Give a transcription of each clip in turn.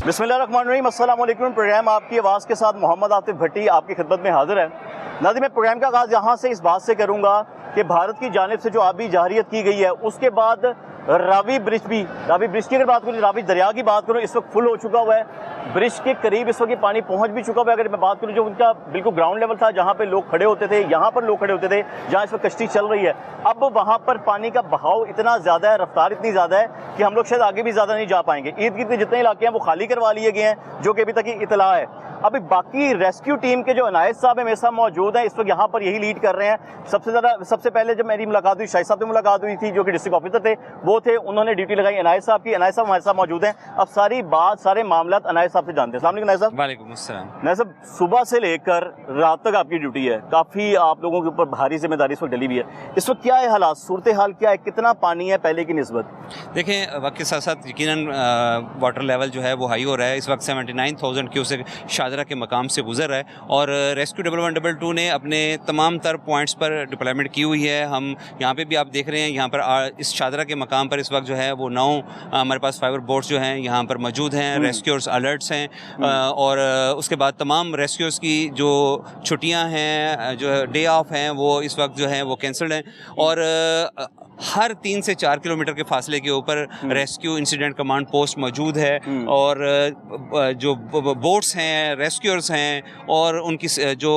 बिस्मिल्लाहिर्रहमानिर्रहीम, अस्सलाम वालेकुम। प्रोग्राम आपकी आवाज़ के साथ मोहम्मद आतिफ भट्टी आपकी खिदमत में हाजिर है। नाज़रीन, मैं प्रोग्राम का आगाज़ यहाँ से इस बात से करूँगा कि भारत की जानिब से जो आबी जारियत की गई है, उसके बाद रावी ब्रिज की अगर बात करूँ, रावी दरिया की बात करूँ, इस वक्त फुल हो चुका हुआ है। ब्रिज के करीब इस वक्त ये पानी पहुँच भी चुका हुआ है। अगर मैं बात करूँ, जो उनका बिल्कुल ग्राउंड लेवल था, जहाँ पे लोग खड़े होते थे, यहाँ पर लोग खड़े होते थे, जहाँ इस वक्त कश्ती चल रही है, अब वहाँ पर पानी का बहाव इतना ज़्यादा है, रफ्तार इतनी ज़्यादा है कि हम लोग शायद आगे भी ज़्यादा नहीं जा पाएंगे। ईद गिर्द के जितने इलाके हैं वो खाली करवा लिए गए हैं, जो कि अभी तक की इतला है। अभी बाकी रेस्क्यू टीम के जो अनायत साहब है मेरे साथ मौजूद हैं, इस वक्त यहाँ पर यही लीड कर रहे हैं। सबसे पहले जब मेरी मुलाकात हुई, शाहिद साहब से मुलाकात हुई थी, जो कि डिस्ट्रिक्ट ऑफिसर थे, वो थे, उन्होंने ड्यूटी लगाई अनायत साहब की। अनायत साहब हमारे साथ मौजूद हैं। अब सारे मामला अनायत साहब से जानते हैं। अस्सलाम वालेकुम अनायत साहब। वालेकुम अस्सलाम। अनायत साहब, सुबह से लेकर रात तक आपकी ड्यूटी है, काफ़ी आप लोगों के ऊपर भारी जिम्मेदारी इस वक्त डली हुई है। इस वक्त क्या है हालात, सूरत हाल क्या है, कितना पानी है पहले की निस्बत? देखें, वक्त के साथ साथ यकीनन वाटर लेवल जो है वो हाई हो रहा है। इस वक्त 79,000 क्यूसेक शाहजरा के मकाम से गुजर रहा है और रेस्क्यू 1122 ने अपने तमाम तर पॉइंट्स पर डिप्लॉयमेंट की हुई है। हम यहाँ पे भी आप देख रहे हैं, यहाँ पर इस शाहजरा के मकाम पर इस वक्त जो है वो 9 हमारे पास फाइबर बोट्स जो हैं यहाँ पर मौजूद हैं। रेस्क्यूअर्स अलर्ट्स हैं और उसके बाद तमाम रेस्क्यूअर्स की जो छुट्टियाँ हैं, जो डे ऑफ हैं, वो इस वक्त जो है वो कैंसल्ड हैं और हर 3 से 4 किलोमीटर के फासले के ऊपर रेस्क्यू इंसिडेंट कमांड पोस्ट मौजूद है और जो बोट्स हैं, रेस्क्यूअर्स हैं और उनकी जो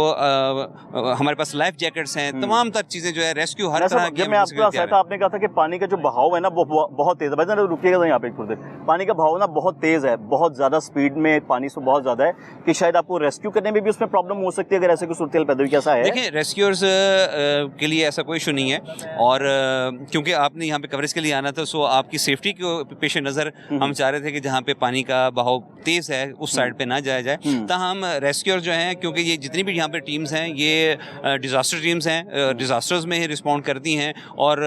हमारे पास लाइफ जैकेट्स हैं, तमाम तर चीज़ें जो है रेस्क्यू हर तरह की। मैं आपको बताया था, आपने कहा था कि पानी का जो बहाव है ना वो बहुत तेज़ है। भाई रुकिएगा यहाँ पे थोड़ी देर। पानी का बहाव ना बहुत तेज़ है, बहुत ज़्यादा स्पीड में पानी से बहुत ज़्यादा है कि शायद आपको रेस्क्यू करने में भी उसमें प्रॉब्लम हो सकती है अगर ऐसे कोई सूरत पैदा हुई। कैसा है? देखिए, रेस्क्यूअर्स के लिए ऐसा कोई इशू नहीं है और क्योंकि आपने यहाँ पे कवरेज के लिए आना था, सो आपकी सेफ्टी के पेश नज़र हम चाह रहे थे कि जहाँ पे पानी का बहाव तेज़ है उस साइड पे ना जाया जाए। ताहम रेस्क्यूअर जो हैं, क्योंकि ये जितनी भी यहाँ पे टीम्स हैं, ये डिज़ास्टर टीम्स हैं, डिज़ास्टर्स में ही रिस्पॉन्ड करती हैं और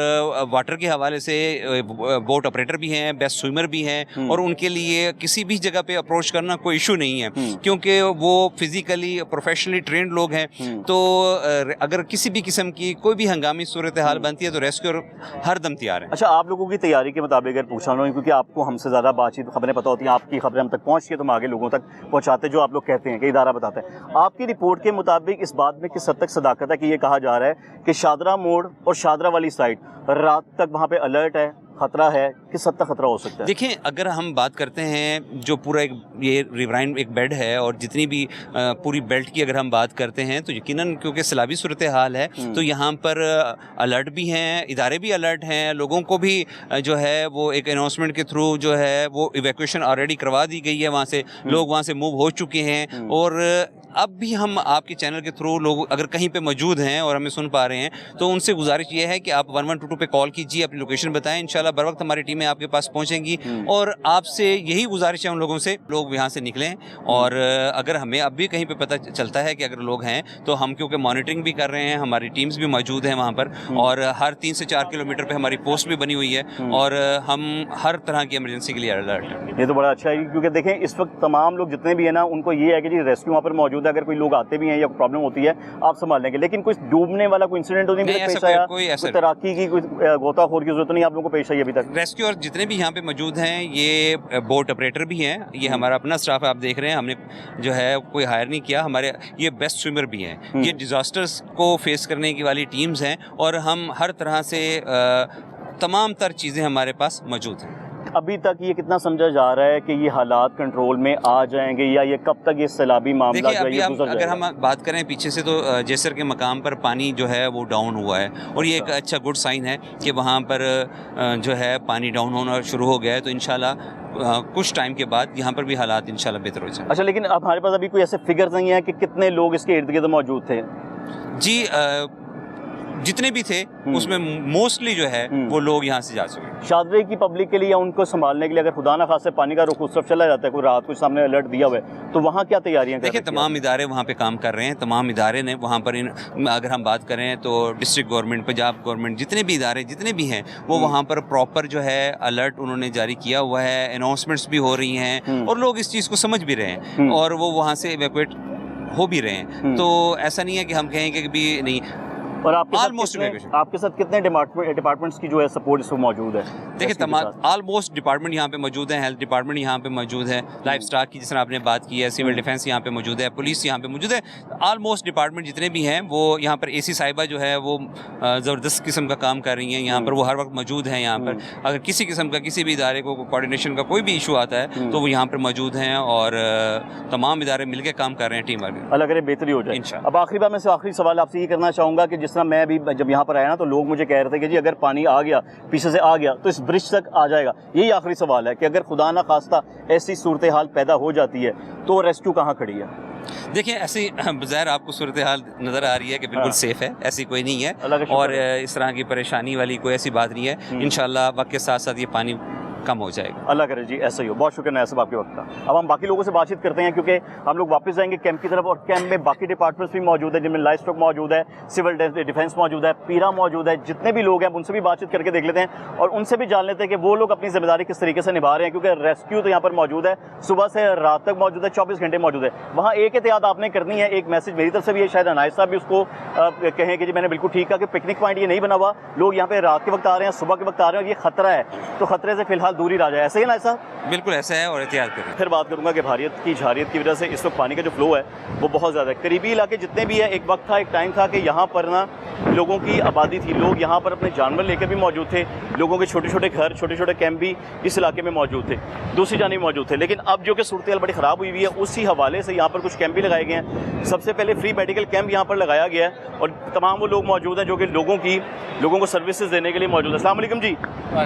वाटर के हवाले से बोट ऑपरेटर भी हैं, बेस्ट स्विमर भी हैं और उनके लिए किसी भी जगह पे अप्रोच करना कोई इशू नहीं है क्योंकि वो फिजिकली प्रोफेशनली ट्रेंड लोग हैं। तो अगर किसी भी किस्म की कोई भी हंगामी सूरत हाल बनती है तो रेस्क्यूअर हर दम तैयार है। अच्छा, आप लोगों की तैयारी के मुताबिक अगर पूछा ना, क्योंकि आपको हमसे ज़्यादा बातचीत खबरें पता होती हैं, आपकी खबरें हम तक पहुँचती है तो हम आगे लोगों तक पहुँचाते, जो आप लोग कहते हैं कि इदारा बताते हैं। आपकी रिपोर्ट के मुताबिक इस बात में किस हद तक सदाकत है कि ये कहा जा रहा है कि शाहदरा मोड़ और शाहदरा वाली साइड रात तक वहाँ पे अलर्ट है, खतरा है? किस हद तक खतरा हो सकता है? देखिए, अगर हम बात करते हैं जो पूरा ये रिवराइन एक बेड है और जितनी भी पूरी बेल्ट की अगर हम बात करते हैं तो यकीनन क्योंकि सैलाबी सूरत हाल है तो यहाँ पर अलर्ट भी हैं, इदारे भी अलर्ट हैं, लोगों को भी जो है वो एक अनाउंसमेंट के थ्रू जो है वो इवैक्यूएशन ऑलरेडी करवा दी गई है। वहाँ से लोग वहाँ से मूव हो चुके हैं और अब भी हम आपके चैनल के थ्रू लोग अगर कहीं पे मौजूद हैं और हमें सुन पा रहे हैं तो उनसे गुजारिश ये है कि आप 1122 पे कॉल कीजिए, अपनी लोकेशन बताएं, इंशाल्लाह बर वक्त हमारी टीमें आपके पास पहुंचेंगी। और आपसे यही गुजारिश है उन लोगों से, लोग यहाँ से निकलें और अगर हमें अब भी कहीं पे पता चलता है कि अगर लोग हैं तो हम क्योंकि मॉनिटरिंग भी कर रहे हैं, हमारी टीम्स भी मौजूद हैं वहाँ पर और हर 3 से 4 किलोमीटर पर हमारी पोस्ट भी बनी हुई है और हम हर तरह की इमरजेंसी के लिए अलर्ट हैं। ये तो बड़ा अच्छा है क्योंकि देखें इस वक्त तमाम लोग जितने भी हैं ना, उनको ये है कि जी रेस्क्यू वहाँ पर मौजूद है, अगर कोई लोग आते भी हैं या प्रॉब्लम होती है आप संभाल लेंगे। लेकिन कोई डूबने वाला कोई इंसिडेंट तो नहीं पेश आया? कोई तैराकी की, कोई गोताखोर की जरूरत नहीं आप लोगों को पेश आई अभी तक? रेस्क्यूअर जितने भी यहाँ पे मौजूद हैं, ये बोट ऑपरेटर भी हैं, ये हमारा अपना स्टाफ है, आप देख रहे हैं, हमने जो है कोई हायर नहीं किया, हमारे ये बेस्ट स्विमर भी हैं, ये डिजास्टर्स को फेस करने की वाली टीम्स हैं और हम हर तरह से तमाम तर चीज़ें हमारे पास मौजूद हैं। अभी तक ये कितना समझा जा रहा है कि ये हालात कंट्रोल में आ जाएंगे या ये कब तक ये सैलाबी मामला जो है ये गुजर अगर हम बात करें पीछे से तो जैसर के मकाम पर पानी जो है वो डाउन हुआ है और ये एक अच्छा गुड साइन है कि वहाँ पर जो है पानी डाउन होना शुरू हो गया है, तो इंशाल्लाह कुछ टाइम के बाद यहाँ पर भी हालात इंशाल्लाह बेहतर हो जाए। अच्छा, लेकिन अब हमारे पास अभी कोई ऐसे फिगर्स नहीं है कि कितने लोग इसके इर्द गिर्द मौजूद थे? जी, जितने भी थे उसमें मोस्टली जो है वो लोग यहाँ से जा चुके हैं। शाहदरे की पब्लिक के लिए या उनको संभालने के लिए अगर खुदा ना खासे पानी का रुख उस तरफ चला जाता है, कोई रात को सामने अलर्ट दिया हुआ है, तो वहाँ क्या तैयारियाँ? देखिए, तमाम इदारे वहाँ पे काम कर रहे हैं, तमाम इदारे ने वहाँ पर अगर हम बात करें तो डिस्ट्रिक्ट गवर्नमेंट, पंजाब गवर्नमेंट, जितने भी इदारे जितने भी हैं वो वहाँ पर प्रॉपर जो है अलर्ट उन्होंने जारी किया हुआ है, अनाउंसमेंट्स भी हो रही हैं और लोग इस चीज़ को समझ भी रहे हैं और वो वहाँ से इवैक्यूएट हो भी रहे हैं। तो ऐसा नहीं है कि हम कहें कि भी नहीं, और आपके Almost evacuation. आपके साथ कितने डिपार्टमेंट्स की जो है सपोर्ट इसमें मौजूद है? देखिए तमाम ऑलमोस्ट डिपार्टमेंट यहाँ पे मौजूद है, हेल्थ डिपार्टमेंट यहाँ पे मौजूद है, लाइफ स्टॉक की जिस तरह आपने बात की है, सिविल डिफेंस यहाँ पे मौजूद है, पुलिस यहाँ पे मौजूद है। ऑलमोस्ट डिपार्टमेंट जितने भी हैं वो यहाँ पर एसी साहिबा जो है वो ज़बरदस्त किस्म का काम कर रही हैं यहाँ पर, वो हर वक्त मौजूद हैं यहाँ पर। अगर किसी किस्म का किसी भी इदारे को कोऑर्डिनेशन का कोई भी इशू आता है तो वो यहाँ पर मौजूद हैं और तमाम इदारे मिलकर काम कर रहे हैं टीम वर्क। अल्लाह करे बेहतरी हो जाए इंशाअल्लाह। अब आखिरी बार मैं से आखिरी सवाल आपसे ये करना चाहूँगा कि जिस तरह मैं अभी जब यहाँ पर आया ना तो लोग मुझे कह रहे थे कि जी अगर पानी आ गया पीछे से आ गया तो इस ब्रिज तक आ जाएगा। यही आखिरी सवाल है कि अगर खुदा ना खास्ता ऐसी सूरत हाल पैदा हो जाती है तो रेस्क्यू कहाँ खड़ी है? देखिए ऐसी बज़ाहिर आपको सूरत हाल नज़र आ रही है कि बिल्कुल सेफ़ है, ऐसी कोई नहीं है अल्लाह का शुक्र और इस तरह की परेशानी वाली कोई ऐसी बात नहीं है। इंशाल्लाह वक्त के साथ साथ ये पानी कम हो जाएगा। अल्लाह करे जी ऐसा ही हो। बहुत शुक्र है सब आपके वक्त का। अब हम बाकी लोगों से बातचीत करते हैं क्योंकि हम लोग वापस जाएंगे कैंप की तरफ और कैंप में बाकी डिपार्टमेंट्स भी मौजूद है जिनमें लाइफ स्टॉक मौजूद है, सिविल डिफेंस मौजूद है, पीरा मौजूद है। जितने भी लोग हैं उनसे भी बातचीत करके देख लेते हैं और उनसे भी जान लेते हैं कि वो लोग अपनी जिम्मेदारी किस तरीके से निभा रहे हैं क्योंकि रेस्क्यू तो यहाँ पर मौजूद है, सुबह से रात तक मौजूद है, 24 घंटे मौजूद है। वहाँ एक एहतियात आपने करनी है, एक मैसेज मेरी तरफ से भी है, शायद अनायत साहब भी उसको कहें कि जी मैंने बिल्कुल ठीक कहा कि पिकनिक पॉइंट ये नहीं बना हुआ, लोग यहाँ पे रात के वक्त आ रहे हैं, सुबह के वक्त आ रहे हैं और ये खतरा है, तो खतरे से फिलहाल दूर ही रह जाए। ऐसे ही ना ऐसा? बिल्कुल ऐसा है और एहतियात करें। फिर बात करूंगा कि भारियत की झारियत की वजह से इस वक्त पानी का जो फ्लो है वो बहुत ज़्यादा है। करीबी इलाके जितने भी है, एक वक्त था, एक टाइम था कि यहाँ पर ना लोगों की आबादी थी, लोग यहाँ पर अपने जानवर लेकर भी मौजूद थे, लोगों के छोटे छोटे घर, छोटे छोटे कैंप भी इस इलाके में मौजूद थे, दूसरी जानिब मौजूद थे। लेकिन अब जो कि सूरत हाल बड़ी ख़राब हुई हुई है, उसी हवाले से यहाँ पर कुछ कैंप भी लगाए गए हैं। सबसे पहले फ्री मेडिकल कैंप यहाँ पर लगाया गया है और तमाम वो लोग मौजूद हैं जो कि लोगों को सर्विसेज देने के लिए मौजूद है। अस्सलाम वालेकुम जी,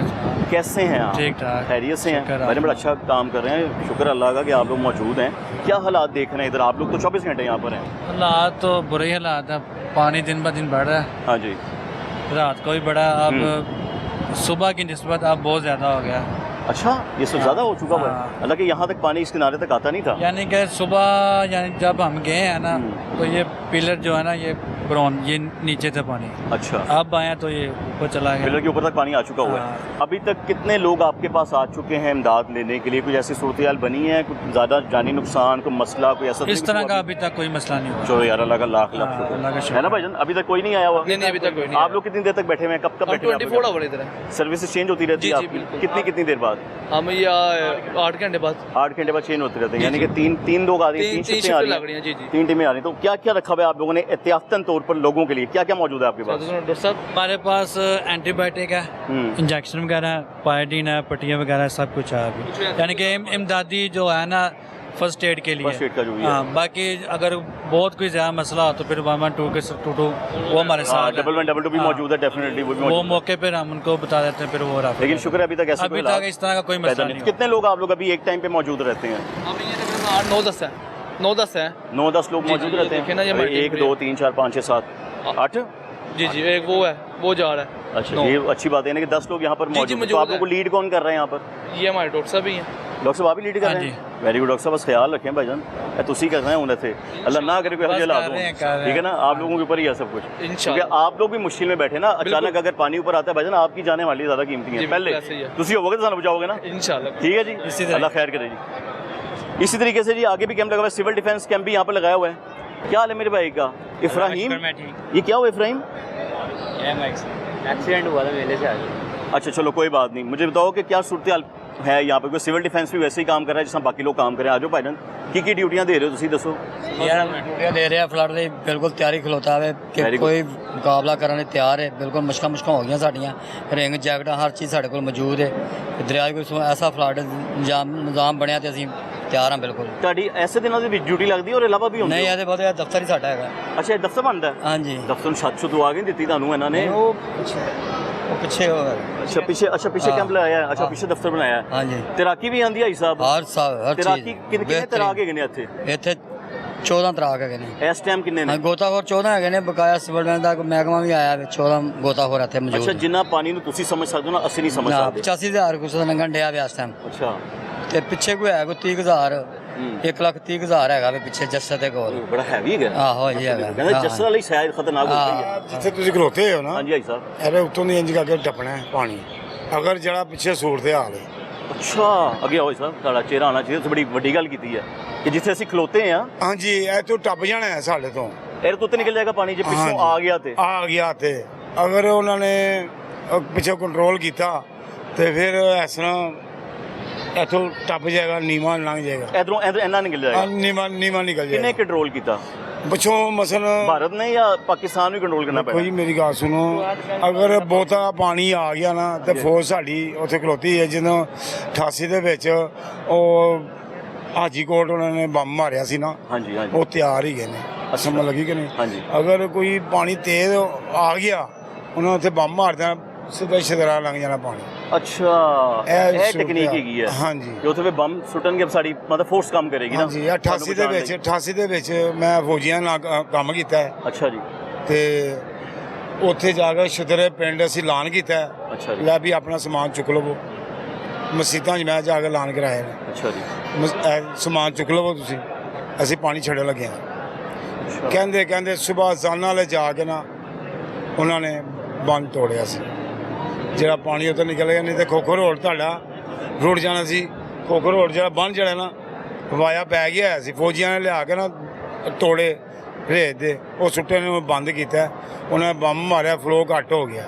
कैसे हैं आप? ठीक ठाक, खैरियत से हैं? मैंने बड़ा अच्छा काम कर रहे हैं, शुक्र अल्लाह का कि आप लोग मौजूद हैं। क्या हालात देख रहे हैं इधर? आप लोग तो 24 घंटे यहाँ पर हैं। हालात तो बुरे हालात है, पानी दिन ब दिन बढ़ रहा है, हाँ जी, रात को भी बढ़ा, अब सुबह की निस्बत अब बहुत ज़्यादा हो गया। अच्छा ये सब ज़्यादा हो चुका हुआ है? हाँ। हालांकि यहाँ तक पानी इस किनारे तक आता नहीं था। यानी कि सुबह यानी जब हम गए हैं ना तो ये पिलर जो है ना ये ब्राउन, ये नीचे था पानी, अच्छा अब आया तो ये ऊपर चला पिलर गया। के ऊपर तक पानी आ चुका हुआ है। हाँ। अभी तक कितने लोग आपके पास आ चुके हैं इमदाद लेने के लिए? कुछ ऐसी सूरत हाल बनी है, कुछ ज़्यादा जानी नुकसान, कोई मसला, कोई ऐसा? इस तरह का अभी तक कोई मसला नहीं हुआ। चलो यार अल्लाह का लाख लाख हाँ, शुक्र अल्लाह का शुक्र है ना भाईजान। अभी तक कोई नहीं आया हुआ? नहीं अभी तक कोई नहीं। आप लोग कितनी देर तक बैठे हुए हैं? कब बैठे हुए हैं? 24 आवर इधर है। सर्विसेज चेंज होती रहती है जी, जी, आपकी? बिल्कुल। कितनी देर बाद? हम ये 8 घंटे बाद 8 घंटे बाद चेंज होते रहते हैं, यानी कि तीन लोग आ रही हैं, तीन शिफ्टें आ रही लग रही हैं, हैं। जी जी। 3 टीमें आ रही हैं। तो क्या क्या रखा हुआ है आप लोगों ने एहतियातन तौर पर लोगों के लिए? क्या क्या मौजूद है आपके पास? डॉक्टर साहब हमारे पास एंटीबायोटिक है, इंजेक्शन वगैरह, पायोडीन है, पट्टियाँ वगैरह सब कुछ है अभी, यानी कि इमदादी जो है ना फर्स्ट एड के लिए। फर्स्ट एड का जो ये हाँ, बाकी अगर बहुत कोई ज़्यादा मसला हो तो फिर 112 के 22 वो हमारे साथ है। 112 भी हाँ। मौजूद है, डेफिनेटली वो भी वो मौजूद है। मौके पर हम उनको बता देते हैं, फिर वो रहा। लेकिन शुक्र है अभी तक ऐसा अभी कोई तक इस तरह का कोई पैदा मसला नहीं। नहीं। कितने लोग आप लोग अभी एक टाइम पे मौजूद रहते हैं? हम ये तकरीबन 8-9-10 है, 9-10 है। 9-10 लोग जी, मौजूद जी, रहते देखिए ना, ये हैं? मल्टी 1 2 3 4 5 6 7 8। जी जी, एक वो है, वो जा रहा है। अच्छा ये अच्छी बात है ना कि 10 लोग यहाँ पर जी, मौजूद हैं। तो मौजूद आप लोगों को है। लीड कौन कर रहे हैं यहाँ पर? ये हमारे डॉक्टर साहब ही हैं। डॉक्टर साहब आप भी लीड कर हाँ रहे हैं? वेरी गुड डॉक्टर साहब, बस ख्याल रखें भाईजान, तुसी कर रहे हैं उन्हें से अल्लाह ना करे कोई बस हजला कर रहे हैं, कर रहे ठीक है ना? हैं। आप लोगों के ऊपर ही है सब कुछ, क्योंकि इंशाल्लाह। आप लोग भी मुश्किल में बैठे ना, अचानक अगर पानी ऊपर आता है भाईजान आपकी जाने वाली ज़्यादा कीमती है। जी, पहले बिल्कुल ऐसे ही है। तुसी होगे तो सानू बचाओगे ना, इंशाल्लाह। ठीक है जी, इसी तरह। अल्लाह खैर करे जी। इसी तरीके से जी आगे भी कैंप लगा हुआ है, सिविल डिफेंस कैंप भी यहाँ पर लगाया हुआ है। क्या हाल है मेरे भाई का? इफ्राहिम, ये क्या हुआ इफ्राहिम? एक्सीडेंट हुआ था, मेले से आगे। अच्छा चलो कोई बात नहीं, मुझे बताओ कि क्या सूरत हाल है यहाँ पे? कोई सिविल डिफेंस भी वैसे ही काम कर रहा है जिस बाकी लोग काम कर रहे हैं? आ जाओ भाईजान, की ड्यूटियाँ दे रहे हो तुसी दसो? यार ड्यूटियां दे रहे हैं फ्लड ਦੀ बिल्कुल ਤਿਆਰੀ ਖਲੋਤਾ है कि Very good. कोई मुकाबला करने तैयार है। बिल्कुल मुश्किल हो गई साड़ियाँ, रिंग जैकट हर चीज़ साढ़े को मौजूद है। दरिया कोई ऐसा फ्लड निज़ाम बनया तो ਅਸੀਂ ਤਿਆਰ ਹਾਂ ਬਿਲकुल। ਤੁਹਾਡੀ ਐਸੇ ਦਿਨਾਂ ਦੇ ਵਿੱਚ ਡਿਊਟੀ ਲੱਗਦੀ ਹੈ ਔਰ ਇਲਾਵਾ ਵੀ ਹੁੰਦੀ नहीं ਹੈ? ਇਹਦੇ ਬਹੁਤ ਦਫ਼ਤਰ ਹੀ ਸਾਡਾ ਹੈਗਾ। ਅੱਛਾ ਇਹ ਦਫ਼ਤਰ ਬਣਦਾ ਹੈ? ਹਾਂਜੀ ਦਫ਼ਤਰ ਨੂੰ ਛੱਤ ਛੁੱਤ ਆ ਕੇ ਨਹੀਂ ਦਿੱਤੀ ਤੁਹਾਨੂੰ ਇਹਨਾਂ ਨੇ? ਉਹ ਪਿੱਛੇ ਹੋ ਅੱਛਾ ਪਿੱਛੇ ਹਾਂ। ਕੈਂਪ ਲਾਇਆ ਹੈ। ਅੱਛਾ ਹਾਂ। ਪਿੱਛੇ ਦਫ਼ਤਰ ਬਣਾਇਆ ਹੈ। ਹਾਂਜੀ ਤੈਰਾਕੀ ਵੀ ਆਂਦੀ ਹੈ ਸਾਹਿਬ? ਹਰ ਤੈਰਾਕੀ ਚੀਜ਼ ਕਿੰਨੇ ਤੈਰਾਕ ਹੈਗੇ ਨੇ ਇੱਥੇ ਇੱਥੇ 14 ਤਰਾਕ ਹੈਗੇ ਨੇ। ਇਸ ਟਾਈਮ ਕਿੰਨੇ ਨੇ? ਹਾਂ ਗੋਤਾਖੋਰ 14 ਹੈਗੇ ਨੇ, ਬਕਾਇਆ ਸਿਵਲ ਲਾਈਨ ਦਾ ਮਹਿਕਮਾ ਵੀ ਆਇਆ ਵਿੱਚ 14 ਗੋਤਾਖੋਰ ਇੱਥੇ ਅੱਛਾ ਮੌਜੂਦ। ਜਿੰਨਾ ਪਾਣੀ ਨੂੰ ਤੁਸੀਂ ਸਮਝ ਸਕਦੇ ਹੋ ਨਾ ਅਸੀਂ ਨਹੀਂ ਸਮਝ ਨਾ ਸਕਦੇ। 85000 ਕੁਛ ਦਾ ਲੰਘਣ ਡਿਆ ਵੀ ਇਸ ਟਾਈਮ। ਅੱਛਾ ਤੇ ਪਿੱਛੇ ਕੋਈ ਹੈ ਕੋਈ 30000 1,30,000 ਹੈਗਾ ਵੇ ਪਿੱਛੇ ਜੱਸੇ ਦੇ ਕੋਲ। ਬੜਾ ਹੈਵੀ ਹੈਗਾ। ਆਹੋ ਜੀ ਹੈਗਾ। ਕਹਿੰਦੇ ਜੱਸਰ ਵਾਲੀ ਸ਼ਾਇਦ ਖਤਰਨਾਕ ਹੋ ਗਈ ਹੈ। ਜਿੱਥੇ ਤੁਸੀਂ ਖਲੋਤੇ ਹੋ ਨਾ, ਹਾਂਜੀ ਭਾਈ ਸਾਹਿਬ। ਇਹਦੇ ਉੱਤੋਂ ਦੀ ਇੰਜ ਕਰਕੇ ਟੱਪਣਾ ਹੈ ਪਾਣੀ, ਅਗਰ ਜਿਹੜਾ ਪਿੱਛੇ ਸੂਰਤ ਹਾਲ ਹੈ। ਅੱਛਾ ਅੱਗੇ ਆਓ ਸਾਹਿਬ, ਤੁਹਾਡਾ ਚਿਹਰਾ ਆਉਣਾ ਚਾਹੀਦਾ। ਤੁਸੀਂ ਬੜੀ ਵੱਡੀ ਗੱਲ ਕੀਤੀ ਹੈ ਕਿ ਜਿੱਥੇ ਅਸੀਂ ਖਲੋਤੇ ਹਾਂ ਹਾਂਜੀ ਇਹ ਤੋਂ ਟੱਪ ਜਾਣਾ ਹੈ ਸਾਡੇ ਤੋਂ। ਇਹ ਤੋਂ ਨਿਕਲ ਜਾਏਗਾ ਪਾਣੀ ਜੇ ਪਿੱਛੋਂ ਹਾਂਜੀ। ਆ ਗਿਆ ਤੇ ਆ ਗਿਆ ਤੇ ਅਗਰ ਉਹਨਾਂ ਨੇ ਪਿੱਛੋਂ ਕੰਟਰੋਲ ਕੀਤਾ ਤੇ ਫਿਰ ਇਸ ਤਰ੍ਹਾਂ ਇੱਥੋਂ ਟੱਪ ਜਾਏਗਾ, ਨੀਵਾਂ ਲੰਘ ਜਾਏਗਾ, ਇਧਰੋਂ ਇੰਨਾ ਨਿਕਲ ਜਾਏਗਾ। ਨੀਵਾਂ ਨਿਕਲ ਕਿੰਨੇ ਜਾਏਗਾ। ਕੰਟਰੋਲ ਕੀਤਾ, ਪਿੱਛੋਂ ਮਸਲ ਭਾਰਤ ਨੇ ਜਾਂ ਪਾਕਿਸਤਾਨ ਵੀ ਕੰਟਰੋਲ ਕਰਨਾ ਕੋਈ ਪੈਣਾ? ਮੇਰੀ ਗੱਲ ਸੁਣੋ, ਅਗਰ ਬਹੁਤਾ ਪਾਣੀ ਆ ਗਿਆ ਨਾ ਤੇ ਫੌਜ ਸਾਡੀ ਉੱਥੇ ਖਲੋਤੀ ਹੈ। ਜਦੋਂ 88 ਦੇ ਵਿੱਚ ਉਹ ਹਾਜੀਕੋਟ ਉਹਨਾਂ ਨੇ ਬੰਬ ਮਾਰਿਆ ਸੀ ਨਾ, ਹਾਂਜੀ ਹਾਂਜੀ ਉਹ ਤਿਆਰ ਹੀ ਗਏ ਨੇ। ਸਮਝ ਲੱਗੀ ਕਿ ਨਹੀਂ? ਹਾਂਜੀ। ਅਗਰ ਕੋਈ ਪਾਣੀ ਤੇਜ਼ ਆ ਗਿਆ, ਉਹਨਾਂ ਉੱਥੇ ਬੰਬ ਮਾਰ ਦੇਣਾ, ਸਿੱਧਾ ਸ਼ਦਰਾ ਲੰਘ ਜਾਣਾ ਪਾਣੀ। ਅੱਛਾ, ਇਹ ਟੈਕਨੀਕ ਹੈਗੀ ਹੈ। ਹਾਂਜੀ ਕਿ ਉੱਥੇ ਬੰਬ ਸੁੱਟਣਗੇ, ਸਾਡੀ ਮਤਲਬ ਫੋਰਸ ਕੰਮ ਕਰੇਗੀ ਨਾ। ਹਾਂਜੀ। 88 ਦੇ ਵਿੱਚ ਮੈਂ ਫੌਜੀਆਂ ਨਾਲ ਕੰਮ ਕੀਤਾ ਹੈ ਅੱਛਾ ਜੀ। ਤੇ ਉੱਥੇ ਜਾ ਕੇ ਸ਼ਦਰੇ ਪਿੰਡ ਅਸੀਂ ਐਲਾਨ ਕੀਤਾ ਹੈ, ਅੱਛਾ ਜੀ। ਲੈ ਵੀ ਆਪਣਾ ਸਮਾਨ ਚੁੱਕ ਲਵੋ। ਮਸਜਿਦਾਂ 'ਚ ਮੈਂ ਜਾ ਕੇ ਐਲਾਨ ਕਰਾਇਆ ਨੇ, ਅੱਛਾ ਜੀ। ਸਮਾਨ ਚੁੱਕ ਲਵੋ ਤੁਸੀਂ, ਅਸੀਂ ਪਾਣੀ ਛੱਡਣ ਲੱਗੇ ਹਾਂ। ਅੱਛਾ। ਕਹਿੰਦੇ ਸੁਬਾਹ ਜ਼ਾਨਾ ਵਾਲੇ ਜਾ ਕੇ ਨਾ ਉਹਨਾਂ ਨੇ ਬੰਦ ਤੋੜਿਆ ਸੀ, ਜਿਹੜਾ ਪਾਣੀ ਉੱਥੇ ਨਿਕਲ ਗਿਆ। ਨਹੀਂ ਤੇ ਖੋਖਰ ਰੋਡ ਤੁਹਾਡਾ ਰੁੜ ਜਾਣਾ ਸੀ। ਖੋਖਰ ਰੋਡ ਜਿਹੜਾ ਬੰਨ ਜਿਹੜਾ ਨਾ ਵਾਇਆ ਪੈ ਗਿਆ ਹੋਇਆ ਸੀ, ਫੌਜੀਆਂ ਨੇ ਲਿਆ ਕੇ ਨਾ ਤੋੜੇ ਰੇਤ ਦੇ, ਉਹ ਸੁੱਟੇ ਨੇ ਬੰਦ ਕੀਤਾ। ਉਹਨਾਂ ਨੇ ਬੰਬ ਮਾਰਿਆ, ਫਲੋ ਘੱਟ ਹੋ ਗਿਆ।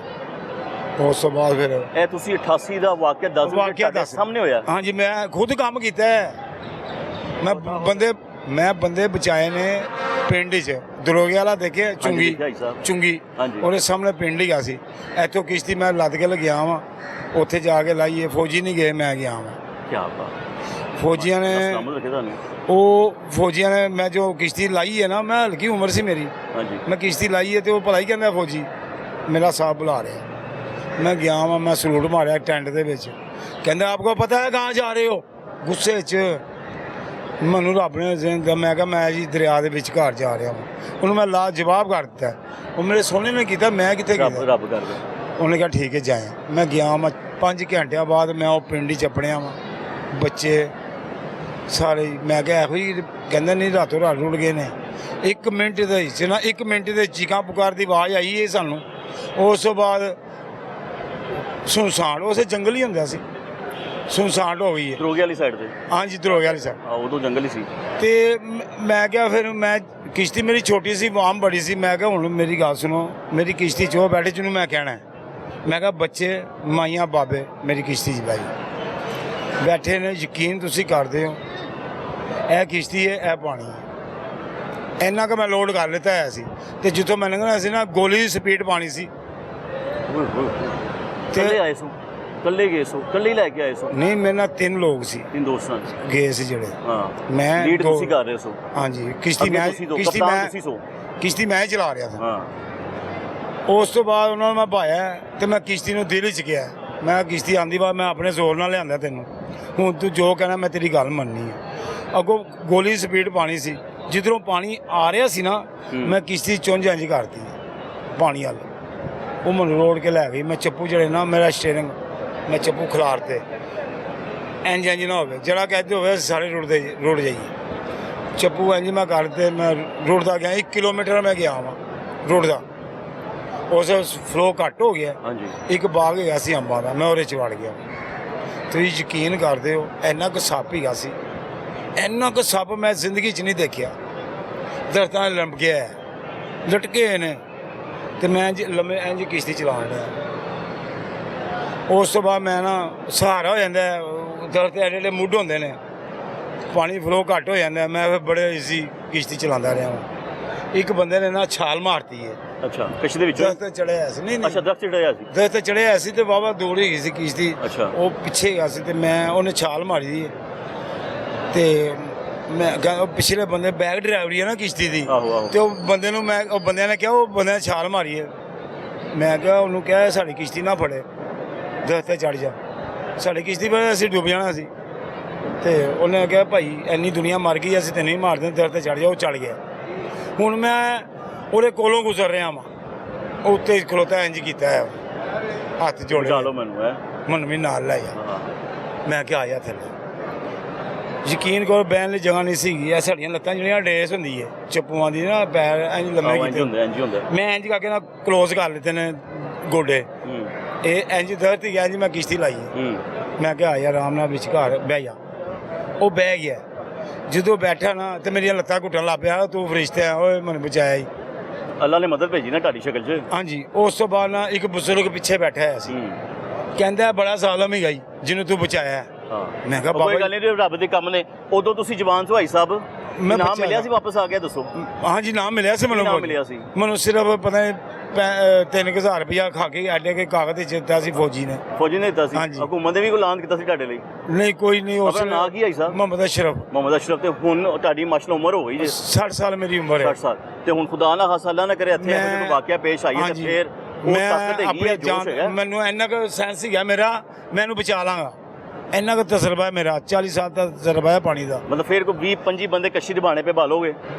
ਉਸ ਤੋਂ ਬਾਅਦ ਫਿਰ ਇਹ ਤੁਸੀਂ 88 ਦਾ ਵਾਕਿਆ ਦੱਸ ਰਹੇ ਹੋ, ਤੁਹਾਡੇ ਸਾਹਮਣੇ ਹੋਇਆ? ਹਾਂਜੀ, ਮੈਂ ਖੁਦ ਕੰਮ ਕੀਤਾ ਹੈ। ਮੈਂ ਬੰਦੇ ਬਚਾਏ ਨੇ ਪਿੰਡ 'ਚ। ਦਰੋਗੇ ਵਾਲਾ ਦੇਖਿਆ ਚੁੰਗੀ, ਦੇਖਿਆ ਜੀ ਸਾਹਿਬ। ਚੁੰਗੀ ਹਾਂਜੀ। ਉਹਦੇ ਸਾਹਮਣੇ ਪਿੰਡ ਹੀ ਆ ਸੀ। ਇੱਥੋਂ ਕਿਸ਼ਤੀ ਮੈਂ ਲੱਦ ਕੇ ਲਗਿਆ ਵਾਂ, ਉੱਥੇ ਜਾ ਕੇ ਲਾਈਏ। ਫੌਜੀ ਨਹੀਂ ਗਏ, ਮੈਂ ਗਿਆ ਵਾਂ। ਕੀ ਬਾਤ। ਫੌਜੀਆਂ ਨੇ ਸਲਾਮਤ ਰੱਖੇ ਤੁਹਾਨੂੰ। ਫੌਜੀਆਂ ਨੇ ਮੈਂ ਜੋ ਕਿਸ਼ਤੀ ਲਾਈ ਹੈ ਨਾ, ਮੈਂ ਹਲਕੀ ਉਮਰ ਸੀ ਮੇਰੀ, ਹਾਂਜੀ। ਮੈਂ ਕਿਸ਼ਤੀ ਲਾਈ ਹੈ ਤੇ ਉਹ ਭਲਾ ਹੀ ਕਹਿੰਦਾ ਫੌਜੀ ਮੇਰਾ ਸਾਹਬ ਬੁਲਾ ਰਿਹਾ। ਮੈਂ ਗਿਆ ਵਾਂ, ਮੈਂ ਸਲੂਟ ਮਾਰਿਆ ਟੈਂਟ ਦੇ ਵਿੱਚ। ਕਹਿੰਦਾ ਆਪਕੋ ਪਤਾ ਹੈ ਕਹਾਂ ਜਾ ਰਹੇ ਹੋ? ਗੁੱਸੇ 'ਚ ਮੈਨੂੰ ਰੱਬ ਨੇ ਜ਼ਿੰਦ ਦਾ। ਮੈਂ ਕਿਹਾ ਮੈਂ ਜੀ ਦਰਿਆ ਦੇ ਵਿੱਚ ਘਰ ਜਾ ਰਿਹਾ ਹਾਂ। ਉਹਨੂੰ ਮੈਂ ਲਾ ਜਵਾਬ ਕਰ ਦਿੱਤਾ। ਉਹ ਮੇਰੇ ਸੋਹਣੇ ਨੇ ਕੀਤਾ, ਮੈਂ ਕਿੱਥੇ ਰੱਬ ਗਿਆ? ਰੱਬ ਕਰ ਦੇ। ਉਹਨੇ ਕਿਹਾ ਠੀਕ ਹੈ ਜਾਏ। ਮੈਂ ਗਿਆ, ਮੈਂ 5 ਘੰਟਿਆਂ ਬਾਅਦ ਮੈਂ ਉਹ ਪਿੰਡ ਹੀ ਚੱਪੜਿਆ ਵਾਂ। ਬੱਚੇ ਸਾਰੇ, ਮੈਂ ਕਿਹਾ ਇਹੋ ਹੀ ਕਹਿੰਦਾ ਨਹੀਂ, ਰਾਤੋਂ ਰਾਤ ਰੁੜ ਗਏ ਨੇ। 1 ਮਿੰਟ ਦੇ ਵਿੱਚ ਨਾ, 1 ਮਿੰਟ ਦੇ ਚੀਕਾਂ ਪੁਕਾਰ ਦੀ ਆਵਾਜ਼ ਆਈ ਹੈ ਸਾਨੂੰ। ਉਸ ਤੋਂ ਬਾਅਦ ਸੁਨਸਾਨ, ਉਸੇ ਜੰਗਲ ਹੀ ਹੁੰਦਾ ਸੀ, ਸੁਨਸਾਨ ਹੋ ਗਈ ਹੈ। ਦਰੋਗੇ ਵਾਲੀ ਸਾਈਡ ਤੇ? ਹਾਂਜੀ, ਦਰੋਗੇ ਵਾਲੀ ਸਾਈਡ। ਹਾਂ, ਉਦੋਂ ਜੰਗਲ ਹੀ ਸੀ। ਤੇ ਮੈਂ ਕਿਹਾ ਫਿਰ ਮੈਂ ਕਿਸ਼ਤੀ ਮੇਰੀ ਛੋਟੀ ਸੀ, ਵਾਮ ਬੜੀ ਸੀ। ਮੈਂ ਕਿਹਾ ਹੁਣ ਮੇਰੀ ਗੱਲ ਸੁਣੋ, ਮੇਰੀ ਕਿਸ਼ਤੀ 'ਚ ਉਹ ਬੈਠੇ ਜਿਹਨੂੰ ਮੈਂ ਕਹਿਣਾ ਹੈ। ਮੈਂ ਕਿਹਾ ਬੱਚੇ, ਮਾਈਆਂ, ਬਾਬੇ ਮੇਰੀ ਕਿਸ਼ਤੀ 'ਚ ਬੈਠੇ ਨੇ। ਯਕੀਨ ਤੁਸੀਂ ਕਰਦੇ ਹੋ, ਇਹ ਕਿਸ਼ਤੀ ਹੈ, ਇਹ ਪਾਣੀ ਹੈ। ਇੰਨਾ ਕੁ ਮੈਂ ਲੋਡ ਕਰ ਲਿੱਤਾ ਹੋਇਆ ਸੀ। ਤੇ ਜਿੱਥੋਂ ਮੈਂ ਲੰਘਣਾ ਸੀ ਨਾ, ਗੋਲੀ ਦੀ ਸਪੀਡ ਪਾਣੀ ਸੀ। ਕੱਲੇ ਆਏ ਸੋ? ਕੱਲੇ ਗਏ ਸੋ? ਕੱਲੇ ਹੀ ਲੈ ਕੇ ਆਏ ਸੋ? ਨਹੀਂ, ਮੇਰੇ ਨਾਲ 3 ਲੋਕ ਸੀ, 3 ਦੋਸਤਾਂ ਗਏ ਸੀ ਜਿਹੜੇ। ਹਾਂ, ਮੈਂ ਲੀਡ ਦੋ- ਤੁਸੀਂ ਕਰ ਰਹੇ ਸੋ? ਹਾਂਜੀ, ਕਿਸ਼ਤੀ ਅੱਗੇ ਮੈਂ ਤੁਸੀਂ ਦੋ, ਕਪਤਾਨ ਤੁਸੀਂ ਸੋ? ਕਿਸ਼ਤੀ ਮੈਂ ਹੀ ਚਲਾ ਰਿਹਾ ਸੀ। ਹਾਂ। ਉਸ ਤੋਂ ਬਾਅਦ ਉਹਨਾਂ ਨੂੰ ਮੈਂ ਭਾਇਆ ਤੇ ਮੈਂ ਕਿਸ਼ਤੀ ਨੂੰ ਦਿਲ 'ਚ ਗਿਆ। ਮੈਂ ਕਿਸ਼ਤੀ ਆਂਦੀ ਬਾਅਦ ਮੈਂ ਆਪਣੇ ਜ਼ੋਰ ਨਾਲ ਲਿਆਂਦਾ ਤੈਨੂੰ, ਹੁਣ ਤੂੰ ਜੋ ਕਹਿਣਾ ਮੈਂ ਤੇਰੀ ਗੱਲ ਮੰਨਣੀ ਹੈ। ਅੱਗੋਂ ਗੋਲੀ ਦੀ ਸਪੀਡ ਪਾਣੀ ਸੀ, ਜਿੱਧਰੋਂ ਪਾਣੀ ਆ ਰਿਹਾ ਸੀ ਨਾ, ਮੈਂ ਕਿਸ਼ਤੀ ਚੁੰਝ ਇੰਝ ਕਰਤੀ ਪਾਣੀ ਵਾਲ। ਉਹ ਮੈਨੂੰ ਰੋੜ ਕੇ ਲੈ ਗਈ। ਮੈਂ ਚੱਪੂ ਜਿਹੜੇ ਨਾ, ਮੇਰਾ ਸਟੀਅਰਿੰਗ ਮੈਂ ਚੱਪੂ ਖਿਲਾਰਤੇ। ਇੰਝ ਨਾ ਹੋਵੇ, ਜਿਹੜਾ ਕਹਿੰਦੇ ਹੋਵੇ ਸਾਰੇ ਰੁੜ ਜਾਈਏ। ਚੱਪੂ ਇੰਝ ਮੈਂ ਕਰਦੇ, ਮੈਂ ਰੁੜਦਾ ਗਿਆ। 1 ਕਿਲੋਮੀਟਰ ਮੈਂ ਗਿਆ ਵਾਂ ਰੁੜਦਾ। ਉਸ ਫਲੋ ਘੱਟ ਹੋ ਗਿਆ। ਹਾਂਜੀ। ਇੱਕ ਬਾਗ ਹੈਗਾ ਸੀ ਅੰਬਾਂ ਦਾ, ਮੈਂ ਉਹਦੇ 'ਚ ਵੜ ਗਿਆ। ਤੁਸੀਂ ਯਕੀਨ ਕਰਦੇ ਹੋ, ਇੰਨਾ ਕੁ ਸੱਪ ਹੈਗਾ ਸੀ, ਇੰਨਾ ਕੁ ਸੱਪ ਮੈਂ ਜ਼ਿੰਦਗੀ 'ਚ ਨਹੀਂ ਦੇਖਿਆ। ਦਰਖਤਾਂ 'ਤੇ ਲੰਬ ਗਿਆ, ਲਟਕੇ ਨੇ, ਤੇ ਮੈਂ ਲੰਮੇ ਇੰਝ ਕਿਸ਼ਤੀ ਚਲਾਉਣ ਡਿਆ। ਉਸ ਤੋਂ ਬਾਅਦ ਮੈਂ ਨਾ ਸਹਾਰਾ ਹੋ ਜਾਂਦਾ। ਦਰਖਤ ਐਡੇ ਮੁੱਢ ਹੁੰਦੇ ਨੇ, ਪਾਣੀ ਫਲੋ ਘੱਟ ਹੋ ਜਾਂਦਾ। ਮੈਂ ਫਿਰ ਬੜੇ ਈਜ਼ੀ ਕਿਸ਼ਤੀ ਚਲਾਉਂਦਾ ਰਿਹਾ। ਇੱਕ ਬੰਦੇ ਨੇ ਨਾ ਛਾਲ ਮਾਰਤੀ ਹੈ। ਅੱਛਾ, ਕਿਸ਼ਤੀ ਦੇ ਵਿੱਚ? ਦਰਖਤ ਤੇ ਚੜਿਆ ਸੀ। ਨਹੀਂ ਅੱਛਾ, ਦਰਖਤ ਚੜਿਆ ਸੀ? ਦਰਖਤ ਤੇ ਚੜਿਆ ਸੀ ਤੇ ਵਾਹਵਾ ਦੂਰ ਹੀ ਗਈ ਸੀ ਕਿਸ਼ਤੀ। ਅੱਛਾ। ਉਹ ਪਿੱਛੇ ਗਿਆ ਸੀ ਤੇ ਉਹਨੇ ਛਾਲ ਮਾਰੀ ਹੈ। ਤੇ ਮੈਂ ਉਹ ਪਿਛਲੇ ਬੰਦੇ ਬੈਕ ਡਰਾਈਵਰੀ ਹੈ ਨਾ ਕਿਸ਼ਤੀ ਦੀ। ਆਹੋ ਆਹੋ। ਤੇ ਉਹ ਬੰਦਿਆਂ ਨੇ ਕਿਹਾ, ਉਹ ਬੰਦੇ ਨੇ ਛਾਲ ਮਾਰੀ ਹੈ। ਮੈਂ ਕਿਹਾ ਉਹਨੂੰ ਕਿਹਾ ਸਾਡੀ ਕਿਸ਼ਤੀ ਨਾ ਫੜੇ, ਦਰਖਤ ਤੇ ਚੜ ਜਾ, ਸਾਡੀ ਕਿਸ਼ਤੀ ਪਰ ਅਸੀਂ ਡੁੱਬ ਜਾਣਾ ਸੀ। ਤੇ ਉਹਨੇ ਕਿਹਾ ਭਾਈ ਇੰਨੀ ਦੁਨੀਆ ਮਰ ਗਈ, ਅਸੀਂ ਤੇ ਨਹੀਂ ਮਾਰਦੇ, ਦਰਖਤ ਤੇ ਚੜ ਜਾ। ਉਹ ਚੜ ਗਿਆ। ਹੁਣ ਮੈਂ ਉਹਦੇ ਕੋਲੋਂ ਗੁਜ਼ਰ ਰਿਹਾ ਵਾਂ, ਉਹ ਉੱਤੇ ਖਲੋਤਾ ਇੰਝ ਕੀਤਾ ਹੈ, ਹੱਥ ਜੋੜੇ। ਚਲੋ ਮੈਨੂੰ ਹੈ, ਮੈਨੂੰ ਵੀ ਨਾਲ ਲੈ ਜਾ। ਹਾਂ। ਮੈਂ ਕਿਹਾ ਆ ਜਾ ਥੱਲੇ। ਯਕੀਨ ਕਰੋ, ਬਹਿਣ ਲਈ ਜਗ੍ਹਾ ਨਹੀਂ ਸੀਗੀ। ਇਹ ਸਾਡੀਆਂ ਲੱਤਾਂ ਜਿਹੜੀਆਂ ਡੇਸ ਹੁੰਦੀ ਹੈ ਚੱਪੂਆਂ ਦੀ ਨਾ, ਪੈਰ ਇੰਝ ਲੰਮੇ ਇੰਝ ਕੀਤੇ ਹੁੰਦਾ, ਇੰਝ ਹੁੰਦਾ। ਮੈਂ ਇੰਝ ਕਰਕੇ ਨਾ ਕਲੋਜ਼ ਕਰ ਲਿੱਤੇ ਨੇ ਗੋਡੇ। ਇਹ ਇੰਝ ਦਰਦ ਗਿਆ, ਇੰਝ ਮੈਂ ਕਿਸ਼ਤੀ ਲਾਈ। ਮੈਂ ਕਿਹਾ ਯਾਰ ਆਰਾਮ ਨਾਲ ਵਿਚਕਾਰ ਬਹਿ ਜਾ। ਉਹ ਬਹਿ ਗਿਆ। ਜਦੋਂ ਬੈਠਾ ਨਾ ਤੇ ਮੇਰੀਆਂ ਲੱਤਾਂ ਘੁੱਟਣ ਲੱਗ ਪਿਆ, ਤੂੰ ਫਰਿਸ਼ਤਾ ਓਏ ਮੈਨੂੰ ਬਚਾਇਆ ਹੀ। ਅੱਲਾ ਨੇ ਮਦਦ ਭੇਜੀ ਨਾ ਤੁਹਾਡੀ ਸ਼ਕਲ 'ਚ। ਹਾਂਜੀ, ਉਸ ਤੋਂ ਬਾਅਦ ਨਾ ਇੱਕ ਬਜ਼ੁਰਗ ਪਿੱਛੇ ਬੈਠਾ ਹੋਇਆ ਸੀ, ਕਹਿੰਦਾ ਬੜਾ ਜ਼ਾਲਮ ਹੈਗਾ ਜੀ ਜਿਹਨੂੰ ਤੂੰ ਬਚਾਇਆ ਹੈ। ਹਾਂ ਮੈਂ ਕਿਹਾ ਕੋਈ ਬਾਬਾ ਗੱਲ ਨਹੀਂ, ਰੱਬ ਦੇ ਕੰਮ ਨੇ। ਉਦੋਂ ਤੁਸੀਂ ਜਵਾਨ ਭਾਈ ਸਾਹਿਬ, ਮੈਂ ਨਾਮ ਬੱਚਾ ਮਿਲਿਆ ਸੀ, ਵਾਪਸ ਆ ਗਿਆ, ਦੱਸੋ। ਹਾਂਜੀ ਨਾਮ ਮਿਲਿਆ ਸੀ ਮੈਨੂੰ, ਨਾਮ ਮਿਲਿਆ ਸੀ? ਮੈਨੂੰ ਸਿਰਫ ਪਤਾ ਨਹੀਂ 3000 ਰੁਪਇਆ ਖਾ ਕੇ ਐਡੇ ਕੇ ਕਾਗਜ਼ ਤੇ ਦਿੱਤਾ ਸੀ ਫੌਜੀ ਨੇ। ਫੌਜੀ ਨੇ ਦਿੱਤਾ ਸੀ? ਹਾਂਜੀ। ਹਕੂਮਤ ਨੇ ਵੀ ਕੋਈ ਐਲਾਨ ਕੀਤਾ ਸੀ ਤੁਹਾਡੇ ਲਈ? ਨਹੀਂ ਕੋਈ ਨਹੀਂ। ਉਸ ਆਪਣਾ ਨਾਂ ਕੀ ਹੈ ਸਾਹਿਬ? ਮੁਹੰਮਦ ਅਸ਼ਰਫ। ਮੁਹੰਮਦ ਅਸ਼ਰਫ। ਤੇ ਹੁਣ ਤੁਹਾਡੀ ਮਾਸ਼ਾਅੱਲਾ ਉਮਰ ਹੋ ਗਈ ਜੇ 60 ਸਾਲ ਮੇਰੀ ਉਮਰ ਹੈ। 60 ਸਾਲ। ਤੇ ਹੁਣ ਖੁਦਾ ਨਾ ਖਾਸਾ ਅੱਲਾ ਨਾ ਕਰੇ ਇੱਥੇ ਇਹੋ ਜਿਹਾ ਕੋਈ ਵਾਕਿਆ ਪੇਸ਼ ਆਈਏ ਤੇ ਹਾਂਜੀ, ਫਿਰ ਉਹ ਮੈਂ ਤਾਕਤ ਹੈਗੀ ਹੈ, ਆਪਣੀ ਜੋਸ਼ ਹੈਗਾ। ਮੈਨੂੰ ਇੰਨਾ ਕੁ ਸੈਂਸ ਸੀਗਾ ਮੇਰਾ, ਮੈਂ ਇਹਨੂੰ ਬਚਾ ਲਾਂਗਾ, ਇੰਨਾ ਕੁ ਤਜਰਬਾ ਹੈ ਮੇਰਾ, 40 ਸਾਲ ਦਾ ਤਜਰਬਾ ਹੈ ਪਾਣੀ ਦਾ। ਮਤਲਬ ਫਿਰ ਕੋਈ 20-25 ਬੰਦੇ ਕਸ਼ੀ ਦੇ ਬਾਣੇ ਪੇ ਭਾਲੋਗੇ?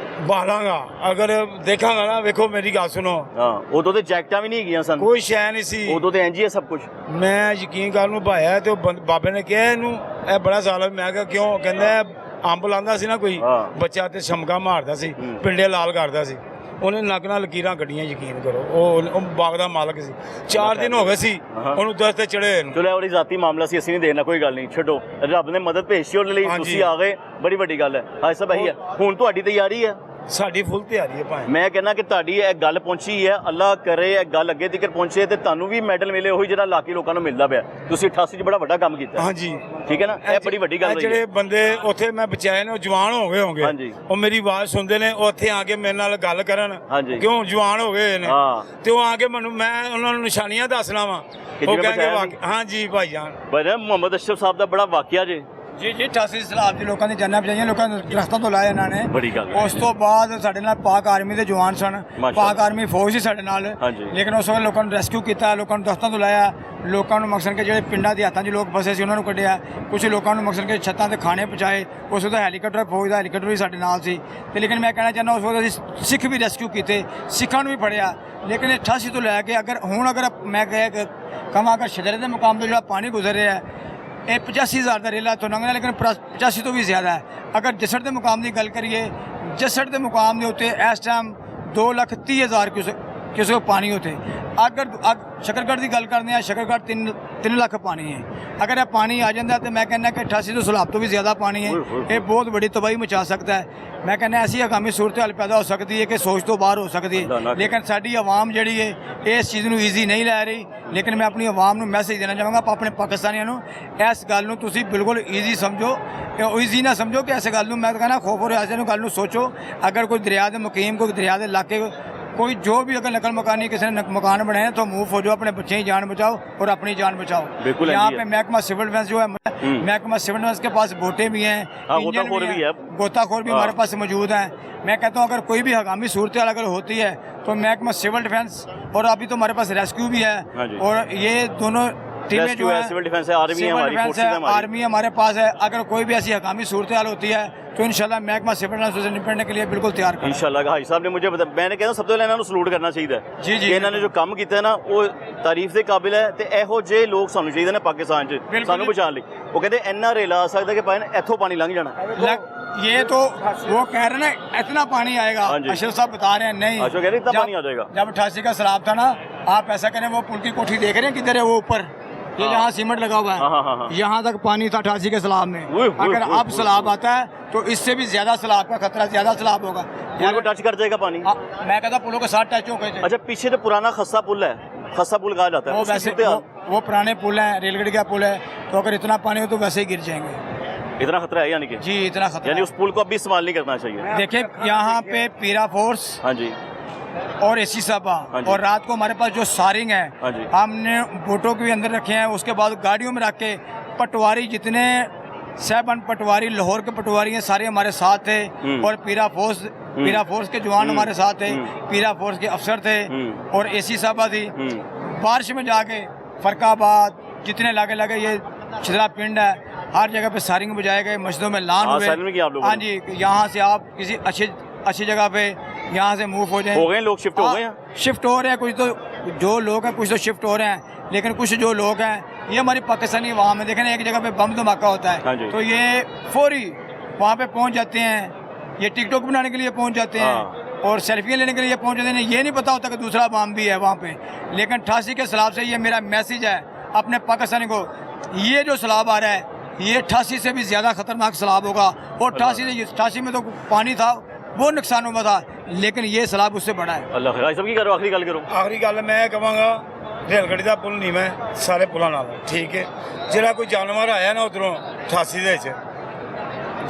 ਬਾਲਾਂਗਾ ਅਗਰ ਦੇਖਾਂਗਾ ਨਾ। ਵੇਖੋ ਮੇਰੀ ਗੱਲ ਸੁਣੋ, ਹਾਂ, ਉਦੋਂ ਤੇ ਜੈਕਟਾਂ ਵੀ ਨਹੀਂ ਹੈਗੀਆਂ ਸਨ, ਕੋਈ ਸ਼ੈ ਨਹੀਂ ਸੀ, ਉਦੋਂ ਤੇ ਇੰਜ ਹੀ ਹੈ ਸਭ ਕੁਝ। ਮੈਂ ਯਕੀਨ ਕਰ ਨੂੰ ਭਾਇਆ ਤੇ ਉਹ ਬਾਬੇ ਨੇ ਕਿਹਾ ਇਹਨੂੰ ਇਹ ਬੜਾ ਜ਼ਾਲਮ। ਮੈਂ ਕਿਹਾ ਕਿਉਂ? ਕਹਿੰਦਾ ਇਹ ਅੰਬ ਲਾਂਦਾ ਸੀ ਨਾ ਕੋਈ ਹਾਂ। ਬੱਚਾ ਤੇ ਸ਼ਮਗਾ ਮਾਰਦਾ ਸੀ, ਪਿੰਡੇ ਲਾਲ ਕਰਦਾ ਸੀ, ਉਹਨੇ ਨੱਕ ਨਾਲ ਲਕੀਰਾਂ ਕੱਢੀਆਂ, ਯਕੀਨ ਕਰੋ। ਉਹ ਬਾਗ ਦਾ ਮਾਲਕ ਸੀ। 4 ਦਿਨ ਹੋ ਗਏ ਸੀ ਉਹਨੂੰ ਦਸਤ ਤੇ ਚੜੇ ਨੂੰ। ਚਲੋ ਇਹ ਬੜੀ ਜ਼ਾਤੀ ਮਾਮਲਾ ਸੀ, ਅਸੀਂ ਨਹੀਂ ਦੇਖਣਾ, ਕੋਈ ਗੱਲ ਨਹੀਂ, ਛੱਡੋ। ਰੱਬ ਨੇ ਮਦਦ ਭੇਜੀ ਉਹਦੇ ਲਈ, ਹਾਂਜੀ। ਤੁਸੀਂ ਆ ਗਏ, ਬੜੀ ਵੱਡੀ ਗੱਲ ਹੈ। ਹਾਂ ਸਭ ਇਹੀ ਹੈ। ਹੁਣ ਤੁਹਾਡੀ ਤਿਆਰੀ ਹੈ? ਸਾਡੀ ਫੁੱਲ ਤਿਆਰੀ ਹੈ ਭਾਵੇਂ। ਮੈਂ ਕਹਿੰਦਾ ਕਿ ਤੁਹਾਡੀ ਇਹ ਗੱਲ ਪਹੁੰਚੀ ਹੈ, ਅੱਲਾ ਕਰੇ ਇਹ ਗੱਲ ਅੱਗੇ ਤੱਕ ਪਹੁੰਚੇ ਤੇ ਤੁਹਾਨੂੰ ਵੀ ਮੈਡਲ ਮਿਲੇ, ਉਹੀ ਜਿਹੜਾ ਇਲਾਕੀ ਲੋਕਾਂ ਨੂੰ ਮਿਲਦਾ ਪਿਆ। ਤੁਸੀਂ 88 'ਚ ਬੜਾ ਵੱਡਾ ਕੰਮ ਕੀਤਾ। ਹਾਂਜੀ ਠੀਕ ਹੈ ਨਾ, ਇਹ ਬੜੀ ਵੱਡੀ ਗੱਲ ਇਹ ਹੋਈ ਜਿਹੜੇ ਹੈ। ਬੰਦੇ ਉੱਥੇ ਮੈਂ ਬਚਾਏ ਨੇ ਉਹ ਜਵਾਨ ਹੋ ਗਏ ਹੋਣਗੇ। ਹਾਂਜੀ। ਉਹ ਮੇਰੀ ਆਵਾਜ਼ ਸੁਣਦੇ ਨੇ, ਉਹ ਇੱਥੇ ਆ ਕੇ ਮੇਰੇ ਨਾਲ ਗੱਲ ਕਰਨ। ਹਾਂਜੀ। ਕਿਉਂ? ਜਵਾਨ ਹੋ ਗਏ ਨੇ। ਹਾਂ। ਤੇ ਉਹ ਆ ਕੇ ਮੈਨੂੰ, ਮੈਂ ਉਹਨਾਂ ਨੂੰ ਨਿਸ਼ਾਨੀਆਂ ਦੱਸਣਾ ਵਾ, ਕਿ ਉਹ ਜਿਵੇਂ ਕਹਿੰਦੇ ਬਚਾਇਆ ਵਾਕਈ। ਹਾਂਜੀ ਭਾਈਜਾਨ। ਪਰ ਮੁਹੰਮਦ ਅਸ਼ਰਫ ਸਾਹਿਬ ਦਾ ਬੜਾ ਵਾਕਿਆ ਜੇ। ਜੀ 88 ਸਲਾਬ ਦੀ ਲੋਕਾਂ ਦੀ ਜਾਨਾਂ ਬਚਾਈਆਂ, ਲੋਕਾਂ ਨੂੰ ਦਰਖਤਾਂ ਤੋਂ ਲਾਇਆ ਇਹਨਾਂ ਨੇ। ਬੜੀ ਗੱਲ ਹੈ। ਉਸ ਤੋਂ ਬਾਅਦ ਸਾਡੇ ਨਾਲ ਪਾਕ ਆਰਮੀ ਦੇ ਜਵਾਨ ਸਨ, ਮਾਸ਼ਾਅੱਲਾ। ਪਾਕ ਆਰਮੀ ਫੌਜ ਸੀ ਸਾਡੇ ਨਾਲ। ਹਾਂਜੀ। ਲੇਕਿਨ ਉਸ ਵਕਤ ਲੋਕਾਂ ਨੂੰ ਰੈਸਕਿਊ ਕੀਤਾ, ਲੋਕਾਂ ਨੂੰ ਦਰਖਤਾਂ ਤੋਂ ਲਾਇਆ, ਲੋਕਾਂ ਨੂੰ ਮਕਸਦ ਕੇ ਜਿਹੜੇ ਪਿੰਡਾਂ ਦੇ ਹੱਥਾਂ 'ਚ ਲੋਕ ਫਸੇ ਸੀ ਉਹਨਾਂ ਨੂੰ ਕੱਢਿਆ, ਕੁਝ ਲੋਕਾਂ ਨੂੰ ਮਕਸਦ ਕੇ ਛੱਤਾਂ ਤੇ ਖਾਣੇ ਪਹੁੰਚਾਏ। ਉਸ ਵਕਤ ਹੈਲੀਕਾਪਟਰ, ਫੌਜ ਦਾ ਹੈਲੀਕਾਪਟਰ ਵੀ ਸਾਡੇ ਨਾਲ ਸੀ। ਤੇ ਲੇਕਿਨ ਮੈਂ ਕਹਿਣਾ ਚਾਹੁੰਦਾ ਉਸ ਵਕਤ ਅਸੀਂ ਸਿੱਖ ਵੀ ਰੈਸਕਿਊ ਕੀਤੇ, ਸਿੱਖਾਂ ਨੂੰ ਵੀ ਫੜਿਆ। ਲੇਕਿਨ 88 ਤੋਂ ਲੈ ਕੇ ਅਗਰ ਮੈਂ ਕਹਾਂ ਅਗਰ ਸ਼ਜਰੇ ਦੇ ਮੁਕਾਮ ਤੋਂ ਜਿਹੜਾ ਪਾਣੀ ਗੁਜ਼ਰ ਰਿਹਾ ਹੈ, ਇਹ 85,000 ਦਾ ਰੇਲਾ ਤੋਂ ਲੰਘਣਾ, ਲੇਕਿਨ 85 ਤੋਂ ਵੀ ਜ਼ਿਆਦਾ ਹੈ। ਅਗਰ ਜਸੜ ਦੇ ਮੁਕਾਮ ਦੀ ਗੱਲ ਕਰੀਏ, ਜਸੜ ਦੇ ਮੁਕਾਮ ਦੇ ਉੱਤੇ ਇਸ ਟਾਈਮ 2,30,000 ਕਿਸੇ ਪਾਣੀ ਉੱਤੇ। ਅਗਰ ਸ਼ਕਰਗੜ੍ਹ ਦੀ ਗੱਲ ਕਰਦੇ ਹਾਂ, ਸ਼ਕਰਗੜ੍ਹ 3 ਲੱਖ ਪਾਣੀ ਹੈ। ਅਗਰ ਇਹ ਪਾਣੀ ਆ ਜਾਂਦਾ ਤਾਂ ਮੈਂ ਕਹਿੰਦਾ ਕਿ 88 ਤੋਂ ਸਲਾਬ ਤੋਂ ਵੀ ਜ਼ਿਆਦਾ ਪਾਣੀ ਹੈ। ਇਹ ਬਹੁਤ ਬੜੀ ਤਬਾਹੀ ਮਚਾ ਸਕਦਾ ਹੈ। ਮੈਂ ਕਹਿੰਦਾ ਐਸੀ ਹੰਗਾਮੀ ਸੂਰਤ ਹਾਲ ਪੈਦਾ ਹੋ ਸਕਦੀ ਹੈ ਕਿ ਸੋਚ ਤੋਂ ਬਾਹਰ ਹੋ ਸਕਦੀ ਹੈ। ਲੇਕਿਨ ਸਾਡੀ ਆਵਾਮ ਜਿਹੜੀ ਹੈ ਇਸ ਚੀਜ਼ ਨੂੰ ਈਜ਼ੀ ਨਹੀਂ ਲੈ ਰਹੀ। ਲੇਕਿਨ ਮੈਂ ਆਪਣੀ ਆਵਾਮ ਨੂੰ ਮੈਸੇਜ ਦੇਣਾ ਚਾਹਾਂਗਾ, ਆਪਣੇ ਪਾਕਿਸਤਾਨੀਆਂ ਨੂੰ, ਇਸ ਗੱਲ ਨੂੰ ਤੁਸੀਂ ਬਿਲਕੁਲ ਈਜ਼ੀ ਸਮਝੋ, ਈਜ਼ੀ ਨਾ ਸਮਝੋ ਕਿ ਇਸ ਗੱਲ ਨੂੰ, ਮੈਂ ਕਹਿੰਦਾ ਖੌਫ ਔਰ ਹਜ਼ਰ ਨੂੰ ਗੱਲ ਨੂੰ ਸੋਚੋ। ਅगर कोई दरिया के मुकीम, कोई दरिया के इलाके, कोई जो भी अगर नकल मकानी किसी ने मकान बनाए तो मूव हो जाओ, अपने बच्चे की जान बचाओ और अपनी जान बचाओ। बिल्कुल यहाँ पे महकमा सिविल डिफेंस जो है, महकमा सिविल डिफेंस के पास बोटें भी हैं, इंजन गोताखोर भी है। गोताखोर भी हमारे पास मौजूद हैं। मैं कहता हूँ अगर कोई भी हंगामी सूरत अगर होती है तो महकमा सिविल डिफेंस, और अभी तो हमारे पास रेस्क्यू भी है, और ये दोनों टीमें जो है, सिविल डिफेंस है, आर्मी है, हमारी फोर्सेस है, हमारी आर्मी हमारे पास है। अगर कोई भी ऐसी हंगामी सूरत हाल होती है तो इंशाल्लाह महकमा सिविल डिफेंस से निपटने के लिए बिल्कुल तैयार है। इंशाल्लाह भाई साहब ने मुझे मैंने कहना सब तो ਇਹਨਾਂ ਨੂੰ ਸਲੂਟ ਕਰਨਾ ਚਾਹੀਦਾ ਹੈ ਜੀ, ਜੀ, ਕਿ ਇਹਨਾਂ ਨੇ ਜੋ ਕੰਮ ਕੀਤਾ ਹੈ ਨਾ ਉਹ ਤਾਰੀਫ ਦੇ ਕਾਬਿਲ ਹੈ। ਤੇ ਇਹੋ ਜਿਹੇ ਲੋਕ ਸਾਨੂੰ ਚਾਹੀਦੇ ਨੇ ਪਾਕਿਸਤਾਨ 'ਚ ਸਾਨੂੰ ਬਚਾਉਣ ਲਈ। ਉਹ ਕਹਿੰਦੇ ਇੰਨਾ ਰੇਲਾ ਆ ਸਕਦਾ कि ਭਾਈ ਇੱਥੋਂ ਪਾਣੀ ਲੰਘ ਜਾਣਾ। ये तो वो कह रहे हैं ना इतना पानी आएगा, अशरफ साहब बता रहे हैं नहीं, अशरफ कह रहे हैं इतना पानी आ जाएगा। जब 88 का सैलाब था ना, आप ऐसा करें, वो पुल की कोठी देख रहे हैं किधर है, वो ऊपर ये जहाँ सीमेंट लगा हुआ है, यहाँ तक पानी था 88 के सैलाब में। अगर अब सैलाब आता है तो इससे भी ज्यादा सैलाब का खतरा, ज्यादा सैलाब होगा, पुल को टच कर जाएगा पानी। मैं कहता पुलों के साथ टच हो गए। अच्छा, पीछे तो पुराना खस्सा पुल है, खस्सा पुल कहा जाता है, वो वैसे वो पुराने पुल है, रेलगाड़ी का पुल है, तो अगर इतना पानी हो तो वैसे ही गिर जाएंगे। इतना खतरा है यानी कि? जी इतना खतरा, यानी उस पुल को अभी इस्तेमाल नहीं करना चाहिए। देखिए यहाँ पे पीरा फोर्स, हाँ जी, और एसी साहबा, और रात को हमारे पास जो सारिंग है, हाँ जी, हमने बोटों के भी अंदर रखे हैं। उसके बाद गाड़ियों में रख के पटवारी, जितने सहबन पटवारी, लाहौर के पटवारी हैं, सारे हमारे साथ थे। और पीरा फोर्स के जवान हमारे साथ थे, पीरा फोर्स के अफसर थे, और एसी साहबा थी। बारिश में जाके फरकाबाद जितने लागे लगे, ये छिदरा पिंड है, हर जगह पे सारिंग बजाए गए, मस्जिदों में लान हुए। हाँ जी, यहाँ से आप किसी अच्छी जगह पे यहाँ से मूव हो जाए। हो गए लोग, शिफ्ट हो गए हैं, शिफ्ट हो रहे हैं कुछ, तो जो लोग हैं कुछ तो शिफ्ट हो रहे हैं, लेकिन कुछ जो लोग हैं, ये हमारी पाकिस्तानी अवाम है, देखें एक जगह पे बम धमाका होता है तो ये फौरी वहाँ पे पहुँच जाते हैं, ये टिकटॉक बनाने के लिए पहुँच जाते हैं, और सेल्फियाँ लेने के लिए पहुँच जाते हैं। ये नहीं पता होता कि दूसरा बम भी है वहाँ पे। लेकिन 88 के सैलाब से ये मेरा मैसेज है अपने पाकिस्तानी को, ये जो सैलाब आ रहा है ये 88 से भी ज़्यादा खतरनाक सैलाब होगा। और 88 में तो पानी था, वो नुकसान हुआ था, लेकिन ये सैलाब उससे बड़ा है। अल्लाह खैर सब की करो आखिरी गल करो ਆਖਰੀ ਗੱਲ ਮੈਂ ਕਹਾਂਗਾ ਰੇਲ ਗੱਡੀ ਦਾ ਪੁਲ ਨਹੀਂ ਮੈਂ ਸਾਰੇ ਪੁਲਾਂ ਨਾਲ ਠੀਕ ਹੈ ਜਿਹੜਾ ਕੋਈ ਜਾਨਵਰ ਆਇਆ ਨਾ ਉਧਰੋਂ 88 ਦੇ ਵਿੱਚ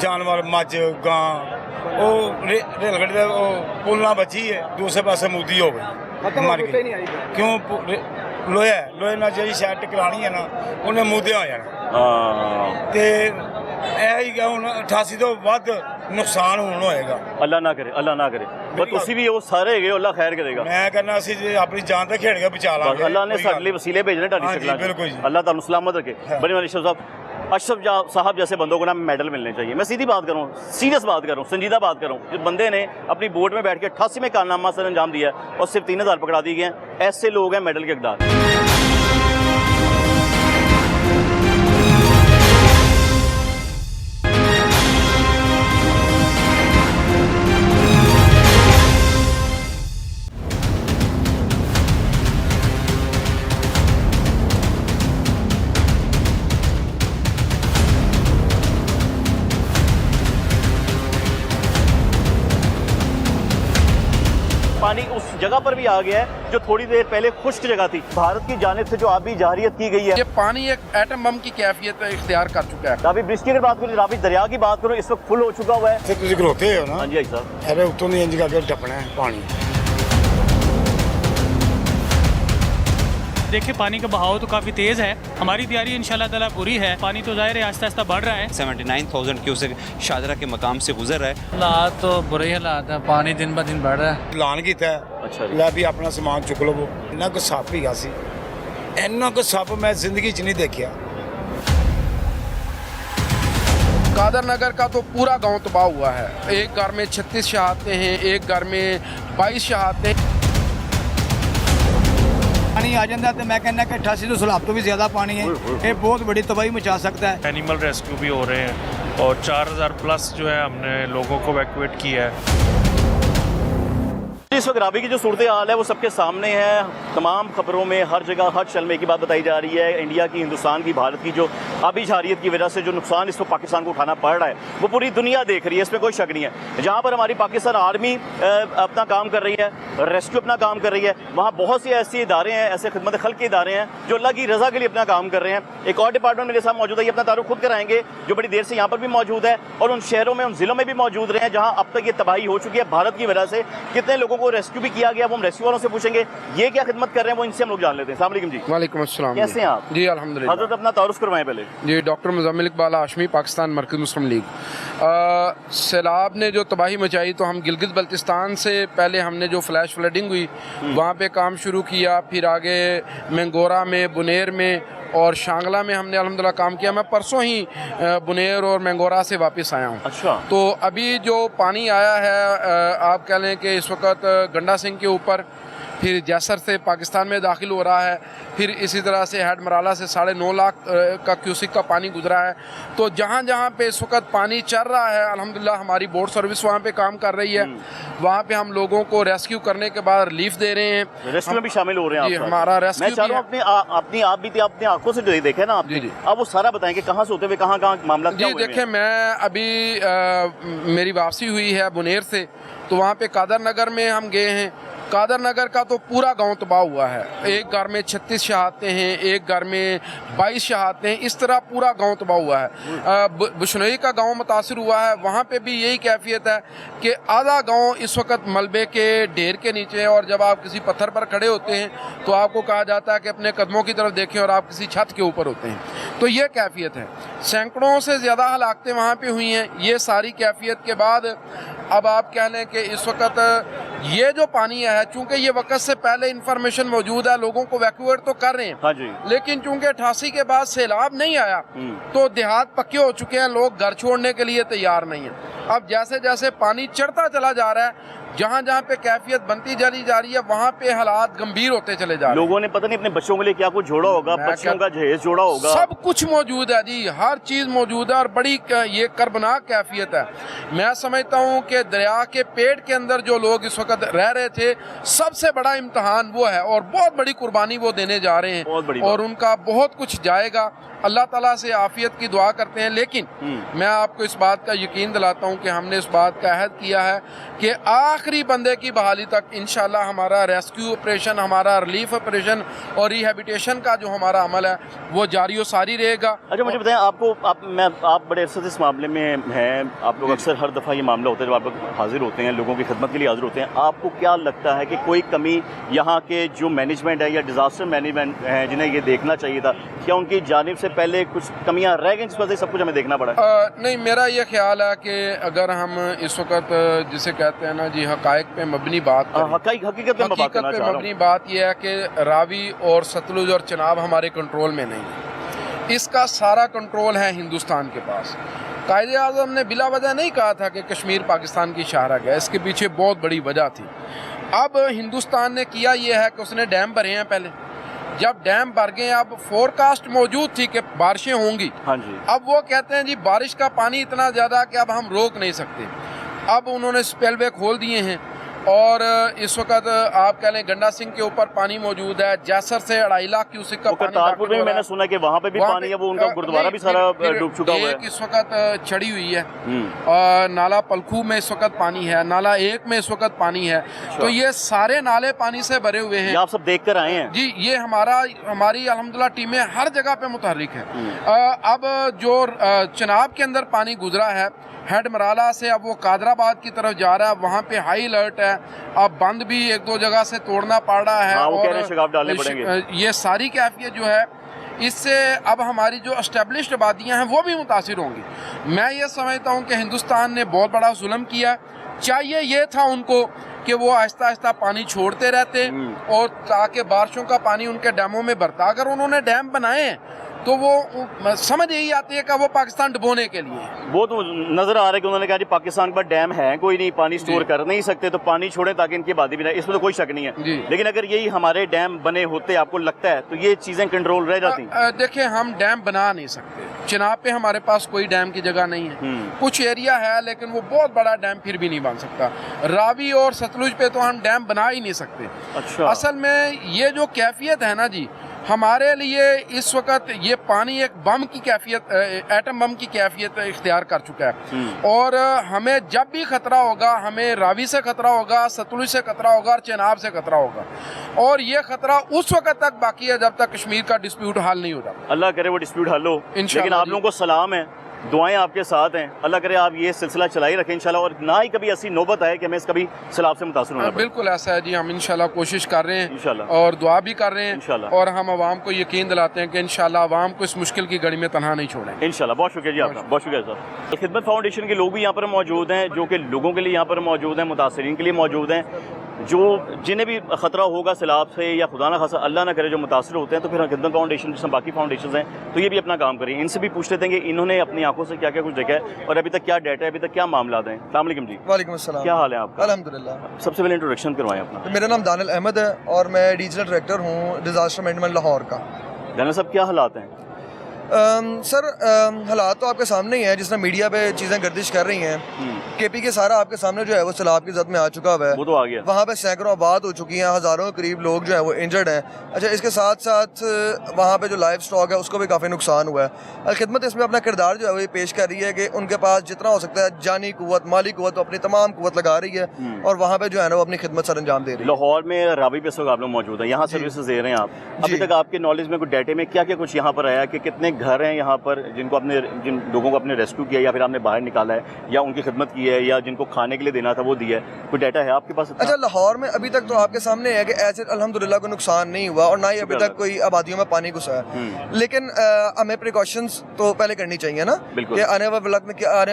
ਜਾਨਵਰ ਮੱਝ ਗਾਂ ਉਹ ਰੇਲ ਗੱਡੀ ਦਾ ਉਹ ਪੁਲ ਨਾਲ ਬਚੀ ਹੈ ਦੂਸਰੇ ਪਾਸੇ ਮੂਦੀ ਹੋ ਗਈ ਮਰ ਗਈ ਕਿਉਂ ਲੋਹੇ ਨਾਲ ਜਿਹੜੀ ਸ਼ਾਇਦ ਟਕਰਾਣੀ ਹੈ ਨਾ ਉਹਨੇ ਮੂਦੇ ਆ ਜਾਣਾ हाँ ਤੇ ਇਹ ਹੀ ਗਾ ਹੁਣ 88 ਤੋਂ ਵੱਧ ਨੁਕਸਾਨ ਹੁਣ ਹੋਏਗਾ अल्लाह ना करे अल्लाह ना करे पर तुसी भी वो सारे है अल्लाह खैर करेगा ਮੈਂ ਕਹਿੰਦਾ ਅਸੀਂ ਜੇ ਆਪਣੀ ਜਾਨ ਤੇ ਖੇਡ ਕੇ ਬਚਾ बस ਲਾਂਗੇ अल्लाह ने ਕੋਈ ਗੱਲ साडे लिए वसीले भेजने ढाडी हाँ जी, सकला बिल्कुल जी। अल्लाह ताला सलामत रखे बने वाले अशरफ साहब जैसे बंदों को ना मेडल मिलने चाहिए। मैं सीधी बात करूँ, सीरियस बात करूँ, संजीदा बात करूँ, जिस बंदे ने अपनी बोट में बैठ के 88 में कारनामा सर अंजाम दिया और सिर्फ 3000 पकड़ा दिए गए हैं, ऐसे लोग हैं मेडल के हकदार। पानी उस जगह पर भी आ गया है जो थोड़ी देर पहले खुश्क जगह थी। भारत की जानिब से जो आबी जारियत की गई है, ये पानी एक एटम बम की कैफियत इख्तियार कर चुका है। रावी ब्रिज की अगर बात करूँ, रावी दरिया की बात करूँ, इस वक्त फुल हो चुका हुआ है। ਇੱਥੇ ਤੁਸੀਂ ਖਲੋਤੇ ਹੋ ਨਾ हाँ जी भाई साहब, ਇਹਦੇ ਉੱਤੋਂ ਦੀ ਇੰਜ ਕਰਕੇ ਟੱਪਣਾ ਹੈ ਪਾਣੀ। देखिए पानी का बहाव तो काफ़ी तेज़ है, हमारी तैयारी इंशाल्लाह ताला पूरी है। पानी तो ज़ाहिर है आहिस्ता आहिस्ता बढ़ रहा है। 79,000 क्यूसेक शाहजरा के मकाम से गुजर रहा है। हालात तो बुरे ही हालात है, पानी दिन ब दिन बढ़ रहा है। ਐਲਾਨ ਕੀਤਾ अच्छा जी। ਲੈ ਵੀ ਆਪਣਾ ਸਮਾਨ ਚੁੱਕ ਲਵੋ। ਇੰਨਾ ਕੁ ਸੱਪ ਹੀਗਾ ਸੀ, ਇੰਨਾ ਕੁ ਸੱਪ ਮੈਂ ਜ਼ਿੰਦਗੀ 'ਚ ਨਹੀਂ ਦੇਖਿਆ। कादर नगर का तो पूरा गांव तबाह हुआ है। एक घर में 36 शहादतें हैं, एक घर में 22 शहादतें। पानी आ जाता है तो मैं कहना कि 88 तो सैलाब तो भी ज़्यादा पानी है, ये बहुत बड़ी तबाही मचा सकता है। एनिमल रेस्क्यू भी हो रहे हैं और 4000 प्लस जो है हमने लोगों को वैक्यूएट किया है। इस वक्त रावी की जो सूरत हाल है वो सबके सामने है। तमाम खबरों में हर जगह हर शल में एक ही बात बताई जा रही है, इंडिया की, हिंदुस्तान की, भारत की जो आबी जारियत की वजह से जो नुकसान इसको पाकिस्तान को उठाना पड़ रहा है वो पूरी दुनिया देख रही है, इसमें कोई शक नहीं है। जहाँ पर हमारी पाकिस्तान आर्मी अपना काम कर रही है, रेस्क्यू अपना काम कर रही है, वहाँ बहुत से ऐसे इदारे हैं, ऐसे खिदमत खल्क के इदारे हैं जो अल्लाह की रज़ा के लिए अपना काम कर रहे हैं। एक और डिपार्टमेंट मेरे साथ मौजूद है, ये अपना तारुफ खुद कराएंगे, जो बड़ी देर से यहाँ पर भी मौजूद है और उन शहरों में, उन ज़िलों में भी मौजूद रहे हैं जहाँ अब तक ये तबाही हो चुकी है भारत की वजह से। कितने लोगों को रेस्क्यू भी किया गया, वो हम रेस्क्यू वालों से पूछेंगे ये क्या खिदमत कर रहे हैं, वो इनसे हम लोग जान लेते हैं। अस्सलाम वालेकुम जी। वालेकुम अस्सलाम। कैसे हैं आप? जी अल्हम्दुलिल्लाह। हजरत अपना तारुफ करवाएं पहले। जी डॉक्टर मुज़म्मिल इकबाल हाशमी, पाकिस्तान मरकज़ मुस्लिम लीग। सैलाब ने जो तबाही मचाई तो हम गिलगित बल्तिस्तान से पहले हमने जो फ्लैश फ्लडिंग हुई वहाँ पे काम शुरू किया, फिर आगे मैंगोरा में, बुनेर में और शांगला में हमने अल्हम्दुलिल्लाह काम किया। मैं परसों ही बुनेर और मैंगोरा से वापस आया हूँ। अच्छा। तो अभी जो पानी आया है आप कह लें कि इस वक्त गंडा सिंह के ऊपर, फिर जैसर से पाकिस्तान में दाखिल हो रहा है, फिर इसी तरह से हेड मराला से 9.5 लाख का क्यूसिक का पानी गुजरा है। तो जहाँ जहाँ पे इस वक्त पानी चल रहा है अल्हम्दुलिल्लाह हमारी बोट सर्विस वहाँ पे काम कर रही है। वहाँ पे हम लोगों को रेस्क्यू करने के बाद रिलीफ दे रहे हैं। रेस्क्यू में भी शामिल हो रहे हैं जी, आप? हमारा रेस्क्यू मैं चाह रहा हूँ अपनी आप भी अपनी आंखों से जो देखे ना आपने, जी, जी। अब वो सारा बताएं कि कहाँ से होते हुए कहाँ मामला क्या जी हुए देखिए, मैं अभी मेरी वापसी हुई है बुनेर से, तो वहाँ पे कादर नगर में हम गए हैं। कादर नगर का तो पूरा गांव तबाह हुआ है। एक घर में 36 शहादतें हैं, एक घर में 22 शहादतें हैं, इस तरह पूरा गांव तबाह हुआ है। बिश्नोई का गांव मुतासिर हुआ है, वहाँ पे भी यही कैफियत है कि आधा गांव इस वक्त मलबे के ढेर के नीचे है और जब आप किसी पत्थर पर खड़े होते हैं तो आपको कहा जाता है कि अपने कदमों की तरफ देखें और आप किसी छत के ऊपर होते हैं। तो ये कैफियत है। सैकड़ों से ज़्यादा हलाकतें वहाँ पे हुई हैं। ये सारी कैफियत के बाद अब आप कह लें कि इस वक्त ये जो पानी है, चूंकि ये वक्त से पहले इंफॉर्मेशन मौजूद है, लोगों को वैक्यूएट तो कर रहे हैं। हाँ जी। लेकिन चूंकि 88 के बाद सैलाब नहीं आया तो देहात पक्के हो चुके हैं, लोग घर छोड़ने के लिए तैयार नहीं हैं। अब जैसे जैसे पानी चढ़ता चला जा रहा है, जहाँ जहाँ पे कैफियत बनती चली जा रही है, वहाँ पे हालात गंभीर होते चले जा रहे हैं। लोगों ने पता नहीं अपने बच्चों के लिए क्या कुछ जोड़ा होगा, बच्चों का जहेज जोड़ा होगा, सब कुछ मौजूद है जी, हर चीज़ मौजूद है और बड़ी ये कर्बनाक कैफियत है। मैं समझता हूँ कि दरिया के पेट के अंदर जो लोग इस वक्त रह रहे थे, सबसे बड़ा इम्तहान वो है और बहुत बड़ी कुर्बानी वो देने जा रहे हैं और उनका बहुत कुछ जाएगा। अल्लाह ताला से आफियत की दुआ करते हैं। लेकिन मैं आपको इस बात का यकीन दिलाता हूँ कि हमने इस बात का अहद किया है कि आखिरी बंदे की बहाली तक इंशाल्लाह हमारा रेस्क्यू ऑपरेशन, हमारा रिलीफ ऑपरेशन और रिहेबिटेशन का जो हमारा अमल है वो जारी और सारी रहेगा। अच्छा, मुझे बताएं, आप बड़े अरसे से इस मामले में हैं, आप लोग अक्सर हर दफ़ा ये मामला होता है जब आप लोग हाजिर होते हैं, लोगों की खिदमत के लिए हाजिर होते हैं, आपको क्या लगता है कि कोई कमी यहाँ के जो मैनेजमेंट है या डिज़ास्टर मैनेजमेंट है जिन्हें ये देखना चाहिए था, क्या उनकी जानिब से पहले कुछ कमियाँ रह गई जिस वजह से सब कुछ हमें देखना पड़ा? नहीं, मेरा ये ख्याल है कि अगर हम इस वक्त जिसे कहते हैं ना जी हकायक पे मबनी बात करें, हकीकत पे मबनी बात यह है कि रावी और सतलुज और चनाब हमारे कंट्रोल में नहीं है। इसका सारा कंट्रोल है हिंदुस्तान के पास। कायदे आज़म ने बिला वजह नहीं कहा था कि कश्मीर पाकिस्तान की शाहराह है, इसके पीछे बहुत बड़ी वजह थी। अब हिंदुस्तान ने किया ये है कि उसने डैम भरे हैं। पहले जब डैम भर गए, अब फोरकास्ट मौजूद थी कि बारिशें होंगी। हाँ जी। अब वो कहते हैं जी बारिश का पानी इतना ज़्यादा कि अब हम रोक नहीं सकते। अब उन्होंने स्पेलवे खोल दिए हैं और इस वक्त आप कह लें गंडा सिंह के ऊपर पानी मौजूद है। जैसर से 2.5 लाख क्यूसेक का पानी करतारपुर में मैंने सुना कि वहाँ पे भी पानी है, वो उनका गुरुद्वारा भी सारा डूब चुका हुआ है। इस वक्त चढ़ी हुई है नाला पलखू में, इस वक्त पानी है, नाला 1 में इस वक्त पानी है। तो ये सारे नाले पानी से भरे हुए हैं। आप सब देख कर आए हैं? जी, ये हमारी अल्हम्दुलिल्लाह टीमें हर जगह पे मुतहर्रिक है। अब जो चनाब के अंदर पानी गुजरा है हेड मराला से, अब वो कादराबाद की तरफ जा रहा है, वहाँ पे हाई अलर्ट है। अब बंद भी 1-2 जगह से तोड़ना पड़ रहा है। और ये सारी कैफियत जो है इससे अब हमारी जो एस्टेब्लिश्ड आबादियाँ हैं वो भी मुतासिर होंगी। मैं ये समझता हूँ कि हिंदुस्तान ने बहुत बड़ा जुल्म किया। चाहिए ये था उनको कि वो आहिस्ता आहिस्ता पानी छोड़ते रहते और ताकि बारिशों का पानी उनके डैमों में भरता। अगर उन्होंने डैम बनाए हैं तो वो समझ यही आती है कि वो पाकिस्तान डुबोने के लिए। वो तो नजर आ रहा है कि उन्होंने कहा कि पाकिस्तान पर डैम है, कोई नहीं, पानी स्टोर कर नहीं सकते तो पानी छोड़े ताकि इनकी आबादी भी रहे, इसमें तो कोई शक नहीं है। लेकिन अगर यही हमारे डैम बने होते, आपको लगता है तो ये चीजें कंट्रोल रह जाती? देखिए, हम डैम बना नहीं सकते। चिनाब पे हमारे पास कोई डैम की जगह नहीं है। कुछ एरिया है लेकिन वो बहुत बड़ा डैम फिर भी नहीं बन सकता। रावी और सतलुज पे तो हम डैम बना ही नहीं सकते। अच्छा। असल में ये जो कैफियत है ना जी, हमारे लिए इस वक्त ये पानी एक बम की कैफियत, एटम बम की कैफियत इख्तियार कर चुका है। और हमें जब भी खतरा होगा, हमें रावी से खतरा होगा, सतलुज से खतरा होगा और चनाब से खतरा होगा। और ये खतरा उस वक्त तक बाकी है जब तक कश्मीर का डिस्प्यूट हल नहीं होता। अल्लाह करे वो डिस्प्यूट हल हो। लेकिन आप लोगों को सलाम है, दुआएं आपके साथ हैं। अल्लाह करे आप ये सिलसिला चलाई रखें इंशाल्लाह, और ना ही कभी ऐसी नौबत आए कि हमें कभी सैलाब से मुतासर होना पड़े। बिल्कुल ऐसा है जी, हम इंशाल्लाह कोशिश कर रहे हैं इंशाल्लाह, और दुआ भी कर रहे हैं इंशाल्लाह, और हम आवाम को यकीन दिलाते हैं कि इंशाल्लाह आवाम को इस मुश्किल की घड़ी में तनहा नहीं छोड़ेंगे इंशाल्लाह। बहुत शुक्रिया जी आपका, बहुत शुक्रिया सर। खिदमत फाउंडेशन के लोग भी यहाँ पर मौजूद हैं, जो कि लोगों के लिए यहाँ पर मौजूद हैं, मुतासरीन के लिए मौजूद हैं, जो जिन्हें भी ख़तरा होगा सैलाब से या खुदा ना खासा अल्लाह ना करे जो मुतासर होते हैं, तो फिर खिदमत फाउंडेशन जैसे बाकी फाउंडेशन हैं तो ये भी अपना काम करें। इनसे भी पूछ लेते हैं कि इन्होंने अपनी आंखों से क्या क्या कुछ देखा है और अभी तक क्या डाटा है, अभी तक क्या मामला हैं। अस्सलाम वालेकुम जी। वालेकुम अस्सलाम। क्या हाल है आपका? अल्हम्दुलिल्लाह। सबसे पहले इंट्रोडक्शन करवाएं अपना। मेरा नाम दानिल अहमद है और मैं रीजनल डायरेक्टर हूँ डिज़ास्टर मैनेजमेंट लाहौर का। दानिल साहब, क्या हालात हैं? सर हालात तो आपके सामने ही हैं, जिस तरह मीडिया पे चीज़ें गर्दिश कर रही हैं। केपी के सारा आपके सामने जो है वो सैलाब की जद में आ चुका हुआ है, वो तो आ गया। वहाँ पे सैकड़ों आबाद हो चुकी हैं, हज़ारों के करीब लोग जो है वो इंजर्ड हैं। अच्छा, इसके साथ साथ वहाँ पे जो लाइव स्टॉक है उसको भी काफ़ी नुकसान हुआ है। अलखिदमत इसमें अपना किरदार जो है वो पेश कर रही है कि उनके पास जितना हो सकता है जानी कुव्वत, माली कुव्वत, अपनी तमाम कुव्वत लगा रही है और वहाँ पे जो है ना वो अपनी खिदमत सर अंजाम दे रही है। लाहौर में रावी पे आप लोग मौजूद हैं, यहाँ सर्विसेज दे रहे हैं आप। अभी तक आपके नॉलेज में कुछ डाटे में क्या क्या कुछ यहाँ पर आया कि कितने घर हैं यहाँ पर जिनको आपने, जिन लोगों को आपने रेस्क्यू किया या फिर आपने बाहर निकाला है या उनकी खिदमत की है या जिनको खाने के लिए देना था वो दिया है, कोई डाटा है आपके पास? अच्छा, लाहौर में अभी तक तो आपके सामने है कि ऐसे अल्हम्दुलिल्लाह कोई नुकसान नहीं हुआ और ना ही अभी तक कोई आबादियों में पानी घुसा है। लेकिन हमें प्रिकॉशंस तो पहले करनी चाहिए ना कि आने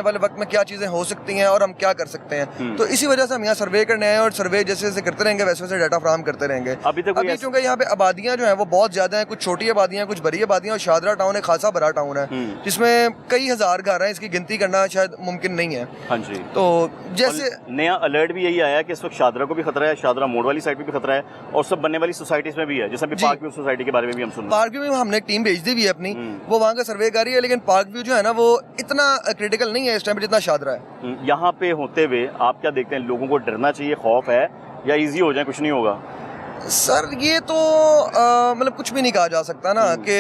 वाले वक्त में क्या चीज़ें हो सकती हैं और हम क्या कर सकते हैं। तो इसी वजह से हम यहाँ सर्वे करने आए और सर्वे जैसे जैसे करते रहेंगे वैसे वैसे डाटा फ्राहम करते रहेंगे। अभी चूँकि यहाँ पे आबादियाँ जो है वो बहुत ज़्यादा हैं, कुछ छोटी आबादियाँ, कुछ बड़ी आबादियाँ, और शादरा टाउन एक खासा बड़ा टाउन है जिसमें कई हज़ार घर हैं, इसकी गिनती करना शायद मुमकिन नहीं है। हाँ जी। तो जैसे नया अलर्ट भी यही आया कि इस वक्त शादरा को भी खतरा है, शादरा मोड़ वाली साइड पे भी खतरा है और सब बनने वाली सोसाइटीज में भी है, जैसे पार्क व्यू सोसाइटी के बारे में भी हम सुन। पार्क व्यू में हमने एक टीम भेज दी भी है अपनी, वो वहाँ का सर्वे कर रही है, लेकिन पार्क व्यू जो है ना वो इतना क्रिटिकल नहीं है इस टाइम जितना शादरा है। यहाँ पे होते हुए आप क्या देखते हैं, लोगों को डरना चाहिए, खौफ है या ईजी हो जाए कुछ नहीं होगा? सर ये तो मतलब कुछ भी नहीं कहा जा सकता ना कि